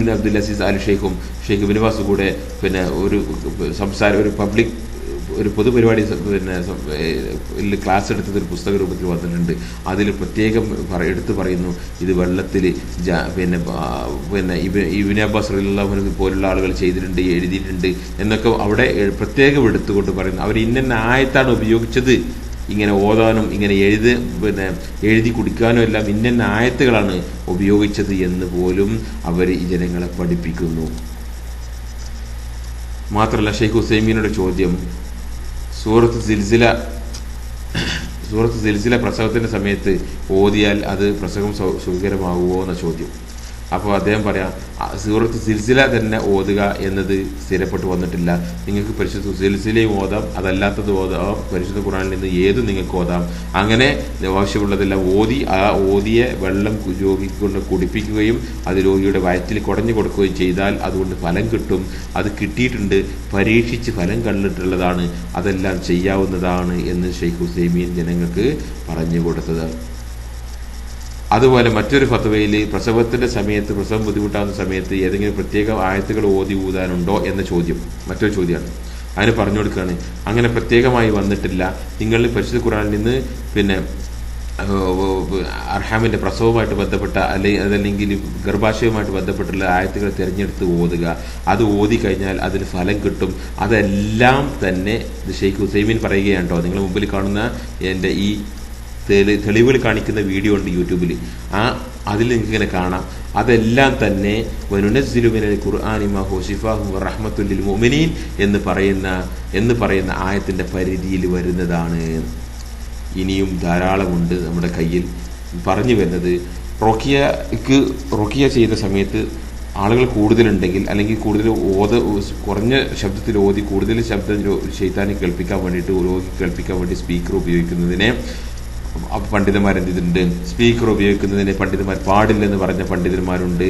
ബിൻ അബ്ദുൽ അസീസ് അൽ ഷെയ്ഖും ഷെയ്ഖ് ബിൻ ബാസും കൂടെ പിന്നെ ഒരു പൊതുപരിപാടി പിന്നെ ക്ലാസ് എടുത്തത് ഒരു പുസ്തക രൂപത്തിൽ വന്നിട്ടുണ്ട്. അതിൽ പ്രത്യേകം എടുത്തു പറയുന്നു ഇത് വെള്ളത്തിൽ പിന്നെ ഇബ്നു അബ്ബാസ് റളിയല്ലാഹു അൻഹു പോലുള്ള ആളുകൾ ചെയ്തിട്ടുണ്ട്, എഴുതിയിട്ടുണ്ട് എന്നൊക്കെ അവിടെ പ്രത്യേകം എടുത്തുകൊണ്ട് പറയുന്നു. അവർ ഇന്ന ആയത്താണ് ഉപയോഗിച്ചത് ഇങ്ങനെ ഓതാനും ഇങ്ങനെ എഴുതി കുടിക്കാനും എല്ലാം ഇന്ന ആയത്തുകളാണ് ഉപയോഗിച്ചത് എന്ന് പോലും അവർ ഈ ജനങ്ങളെ പഠിപ്പിക്കുന്നു. മാത്രമല്ല ഷെയ്ഖ് ഉസൈമീനോട് ചോദ്യം, സൂറത്ത് സിൽസില പ്രസവത്തിന്റെ സമയത്ത് ഓതിയാൽ അത് പ്രസവം സുഖകരമാകുമോ എന്ന ചോദ്യം. അപ്പോൾ അദ്ദേഹം പറയാം സൂറത്ത് സിൽസില തന്നെ ഓതുക എന്നത് സ്ഥിരപ്പെട്ട് വന്നിട്ടില്ല. നിങ്ങൾക്ക് പരിശുദ്ധ സിൽസിലയും ഓതാം, അതല്ലാത്തത് ഓതാം, പരിശുദ്ധ ഖുർആനിൽ നിന്ന് ഏതും നിങ്ങൾക്ക് ഓതാം. അങ്ങനെ ആവശ്യമുള്ളതെല്ലാം ഓതിയ വെള്ളം രോഗിക്കൊണ്ട് കുടിപ്പിക്കുകയും അത് രോഗിയുടെ വയറ്റിൽ കുടഞ്ഞു കൊടുക്കുകയും ചെയ്താൽ അതുകൊണ്ട് ഫലം കിട്ടും. അത് കിട്ടിയിട്ടുണ്ട്, പരീക്ഷിച്ച് ഫലം കണ്ടിട്ടുള്ളതാണ്, അതെല്ലാം ചെയ്യാവുന്നതാണ് എന്ന് ഷെയ്ഖ് ഉസൈമീൻ ജനങ്ങൾക്ക് പറഞ്ഞു കൊടുത്തത്. അതുപോലെ മറ്റൊരു ഫത്വയിൽ പ്രസവം ബുദ്ധിമുട്ടാകുന്ന സമയത്ത് ഏതെങ്കിലും പ്രത്യേക ആയത്തുകൾ ഓതി ഊതാനുണ്ടോ എന്ന മറ്റൊരു ചോദ്യമാണ്. അതിന് പറഞ്ഞു കൊടുക്കുകയാണ് അങ്ങനെ പ്രത്യേകമായി വന്നിട്ടില്ല. നിങ്ങൾ പരിശുദ്ധ ഖുർആനിൽ നിന്ന് പിന്നെ അർഹാമിന്റെ പ്രസവവുമായിട്ട് ബന്ധപ്പെട്ട അതല്ലെങ്കിൽ ഗർഭാശയവുമായിട്ട് ബന്ധപ്പെട്ടുള്ള ആയത്തുകൾ തിരഞ്ഞെടുത്ത് ഓതുക. അത് ഓതി കഴിഞ്ഞാൽ അതിന് ഫലം കിട്ടും. അതെല്ലാം തന്നെ ഷെയ്ഖ് ഉസൈമീൻ പറയുകയാണ് കേട്ടോ. നിങ്ങൾ മുമ്പിൽ കാണുന്ന എൻ്റെ ഈ തെളിവുകൾ കാണിക്കുന്ന വീഡിയോ ഉണ്ട് യൂട്യൂബിൽ, അതിൽ നിങ്ങൾക്ക് ഇങ്ങനെ കാണാം. അതെല്ലാം തന്നെ വനുനസ്സിലു മിനൽ ഖുർആനി മാ ഹുവ ശിഫാഉൻ വറഹ്മത്തുൽ ലിൽ മുഅ്മിനീൻ എന്ന് പറയുന്ന ആയത്തിന്റെ പരിധിയിൽ വരുന്നതാണ്. ഇനിയും ധാരാളമുണ്ട് നമ്മുടെ കയ്യിൽ. പറഞ്ഞു വരുന്നത് റുഖിയ ചെയ്ത സമയത്ത് ആളുകൾ കൂടുതലുണ്ടെങ്കിൽ അല്ലെങ്കിൽ കുറഞ്ഞ ശബ്ദത്തിൽ ഓതി കൂടുതൽ ശബ്ദം ശൈത്താനെ കേൾപ്പിക്കാൻ വേണ്ടി സ്പീക്കർ ഉപയോഗിക്കുന്നതിനെ പണ്ഡിതന്മാരെന്ത് ചെയ്തിട്ടുണ്ട്, സ്പീക്കർ ഉപയോഗിക്കുന്നതിന് പണ്ഡിതന്മാർ പാടില്ലെന്ന് പറഞ്ഞ പണ്ഡിതന്മാരുണ്ട്.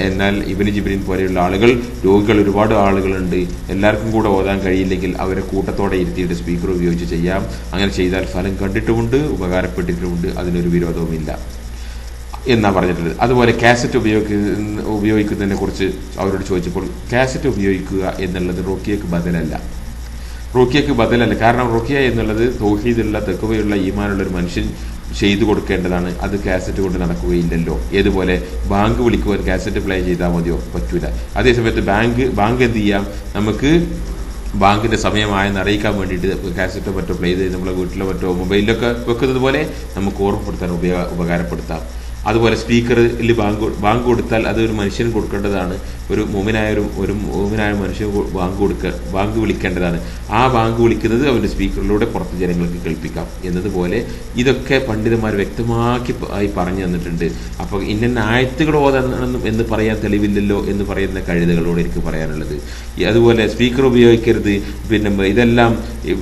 എന്നാൽ ഇബ്നു ജിബ്രീൻ പോലെയുള്ള രോഗികൾ ഒരുപാട് ആളുകളുണ്ട്, എല്ലാവർക്കും കൂടെ ഓതാൻ കഴിയില്ലെങ്കിൽ അവരെ കൂട്ടത്തോടെ ഇരുത്തിയിട്ട് സ്പീക്കർ ഉപയോഗിച്ച് ചെയ്യാം. അങ്ങനെ ചെയ്താൽ ഫലം കണ്ടിട്ടുമുണ്ട്, ഉപകാരപ്പെട്ടിട്ടുമുണ്ട്, അതിനൊരു വിരോധവുമില്ല എന്നാ പറഞ്ഞിട്ടുള്ളത്. അതുപോലെ കാസറ്റ് ഉപയോഗിക്കുന്നതിനെ കുറിച്ച് അവരോട് ചോദിച്ചപ്പോൾ കാസറ്റ് ഉപയോഗിക്കുക എന്നുള്ളത് റുഖിയക്ക് ബദലല്ല. കാരണം റുഖിയ എന്നുള്ളത് തൗഹീദുള്ള തഖ്വയുള്ള ഈമാനുള്ള ഒരു മനുഷ്യൻ ചെയ്തു കൊടുക്കേണ്ടതാണ്. അത് കാസറ്റ് കൊണ്ട് നടക്കുകയില്ലല്ലോ. ഏതുപോലെ ബാങ്ക് വിളിക്കുവാൻ കാസറ്റ് പ്ലേ ചെയ്താൽ മതിയോ? പറ്റൂല. അതേസമയത്ത് ബാങ്ക് എന്ത് ചെയ്യാം, നമുക്ക് ബാങ്കിന്റെ സമയമായെന്ന് അറിയിക്കാൻ വേണ്ടിയിട്ട് കാസറ്റോ മറ്റോ പ്ലേ ചെയ്ത് നമ്മളെ വീട്ടിലോ മറ്റോ മൊബൈലിലൊക്കെ വെക്കുന്നത് പോലെ നമുക്ക് ഓർമ്മപ്പെടുത്താൻ ഉപകാരപ്പെടുത്താം. അതുപോലെ സ്പീക്കറിൽ ബാങ്ക് കൊടുത്താൽ അത് ഒരു മനുഷ്യൻ കൊടുക്കേണ്ടതാണ്. ഒരു മോമിനായ മനുഷ്യൻ ബാങ്ക് വിളിക്കേണ്ടതാണ്. ആ ബാങ്ക് വിളിക്കുന്നത് അവന്റെ സ്പീക്കറിലൂടെ പുറത്ത് ജനങ്ങൾക്ക് കേൾപ്പിക്കാം എന്നതുപോലെ ഇതൊക്കെ പണ്ഡിതന്മാർ വ്യക്തമാക്കി പറഞ്ഞു തന്നിട്ടുണ്ട്. അപ്പോൾ ഇന്ന ആയത്തുകൾ ഓതണം എന്ന് പറയാൻ തെളിവില്ലല്ലോ എന്ന് പറയുന്ന കഴുതകളോട് എനിക്ക് പറയാനുള്ളത്. അതുപോലെ സ്പീക്കർ ഉപയോഗിക്കരുത്, ഇതെല്ലാം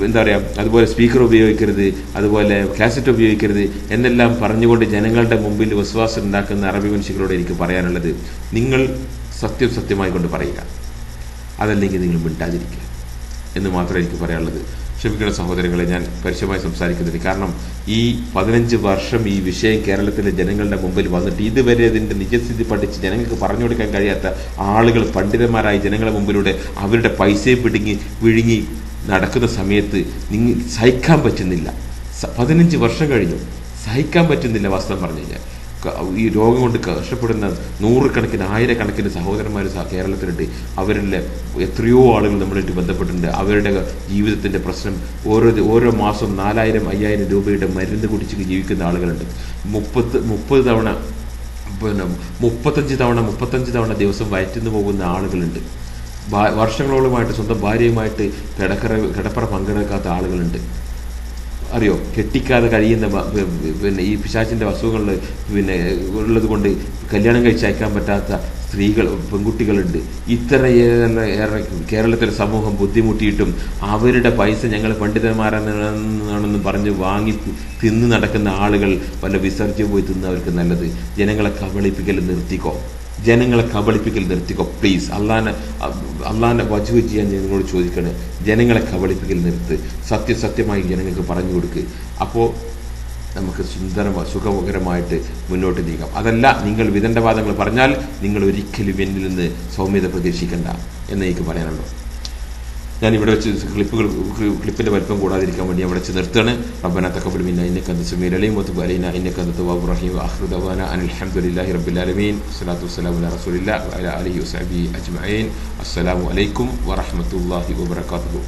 എന്താ പറയാ, അതുപോലെ സ്പീക്കർ ഉപയോഗിക്കരുത്, അതുപോലെ കാസറ്റ് ഉപയോഗിക്കരുത് എന്നെല്ലാം പറഞ്ഞുകൊണ്ട് ജനങ്ങളുടെ മുമ്പിൽ വിശ്വാസം ഉണ്ടാക്കുന്ന അറബി മനുഷ്യരോട് എനിക്ക് പറയാനുള്ളത്, നിങ്ങൾ സത്യമായി കൊണ്ട് പറയുക, അതല്ലെങ്കിൽ നിങ്ങൾ മിണ്ടാതിരിക്കുക എന്ന് മാത്രമേ എനിക്ക് പറയാനുള്ളത്. ക്ഷമിക്കുന്ന സഹോദരങ്ങളെ, ഞാൻ പരസ്യമായി സംസാരിക്കുന്നില്ല. കാരണം ഈ 15 വർഷം ഈ വിഷയം കേരളത്തിലെ ജനങ്ങളുടെ മുമ്പിൽ വന്നിട്ട് ഇതുവരെ ഇതിന്റെ നിജസ്ഥിതി പഠിച്ച് ജനങ്ങൾക്ക് പറഞ്ഞു കൊടുക്കാൻ കഴിയാത്ത ആളുകൾ പണ്ഡിതന്മാരായി ജനങ്ങളുടെ മുമ്പിലൂടെ അവരുടെ പൈസയെ വിഴുങ്ങി നടക്കുന്ന സമയത്ത് നിങ്ങൾ സഹിക്കാൻ പറ്റുന്നില്ല. 15 വർഷം കഴിഞ്ഞു, സഹിക്കാൻ പറ്റുന്നില്ല. വാസ്തവം പറഞ്ഞു കഴിഞ്ഞാൽ ഈ രോഗം കൊണ്ട് കഷ്ടപ്പെടുന്ന നൂറുകണക്കിന് ആയിരക്കണക്കിന് സഹോദരന്മാർ കേരളത്തിലുണ്ട്. അവരിൽ എത്രയോ ആളുകൾ നമ്മളായിട്ട് ബന്ധപ്പെട്ടിട്ടുണ്ട്. അവരുടെ ജീവിതത്തിൻ്റെ പ്രശ്നം ഓരോ മാസം 4000-5000 രൂപയുടെ മരുന്ന് കുടിച്ച് ജീവിക്കുന്ന ആളുകളുണ്ട്. 30 തവണ 35 തവണ ദിവസം വയറ്റുന്നു പോകുന്ന ആളുകളുണ്ട്. വർഷങ്ങളോളമായിട്ട് സ്വന്തം ഭാര്യയുമായിട്ട് കിടപ്പറ പങ്കെടുക്കാത്ത ആളുകളുണ്ട്. അറിയോ, കെട്ടിക്കാതെ കഴിയുന്ന പിന്നെ ഈ പിശാചിൻ്റെ അസുഖങ്ങൾ ഉള്ളത് കൊണ്ട് കല്യാണം കഴിച്ചയക്കാൻ പറ്റാത്ത പെൺകുട്ടികളുണ്ട്. ഇത്രയേറെ കേരളത്തിലെ സമൂഹം ബുദ്ധിമുട്ടിയിട്ടും അവരുടെ പൈസ ഞങ്ങൾ പണ്ഡിതന്മാരാണെന്ന് പറഞ്ഞ് വാങ്ങി തിന്ന് നടക്കുന്ന ആളുകൾ വല്ല വിസർജ്യം പോയി തിന്നവർക്ക് നല്ലത്. ജനങ്ങളെ കബളിപ്പിക്കൽ നിർത്തിക്കോ പ്ലീസ്. അള്ളാന്റെ വജൂഹ് ചെയ്യാൻ നിങ്ങളോട് ചോദിക്കണേ. ജനങ്ങളെ കബളിപ്പിക്കൽ നിർത്ത്. സത്യസത്യമായി ജനങ്ങൾക്ക് പറഞ്ഞു കൊടുക്ക്. അപ്പോൾ നമുക്ക് സുഖകരമായിട്ട് മുന്നോട്ട് നീങ്ങാം. അതല്ല, നിങ്ങൾ വിദണ്ഡവാദങ്ങൾ പറഞ്ഞാൽ നിങ്ങൾ ഒരിക്കലും എന്നിൽ നിന്ന് സൗമ്യത പ്രതീക്ഷിക്കണ്ട എന്ന് എനിക്ക് പറയാനുള്ളൂ. ഞാൻ ഇവിടെ വെച്ച് ക്ലിപ്പിൻ്റെ വലിപ്പം കൂടാതിരിക്കാൻ വേണ്ടി അവിടെ വെച്ച് നിർത്തുകയാണ്. റബ്ബനാ തഖബ്ബൽ മിന്നാ ഇന്നക അൻത സമീഉൽ അലീം വതുബ് അലൈനാ ഇന്നക അൻത തവ്വാബുർ റഹീം വആഖിറു ദഅവാനാ അനിൽ ഹംദുലില്ലാഹി റബ്ബിൽ ആലമീൻ വസ്സലാത്തു വസ്സലാമു അലാ റസൂലില്ലാഹി വഅലാ ആലിഹി വസഹ്ബിഹി അജ്മഈൻ. അസ്സലാമു അലൈക്കും വറഹ്മത്തുള്ളാഹി വബറകാതുഹു.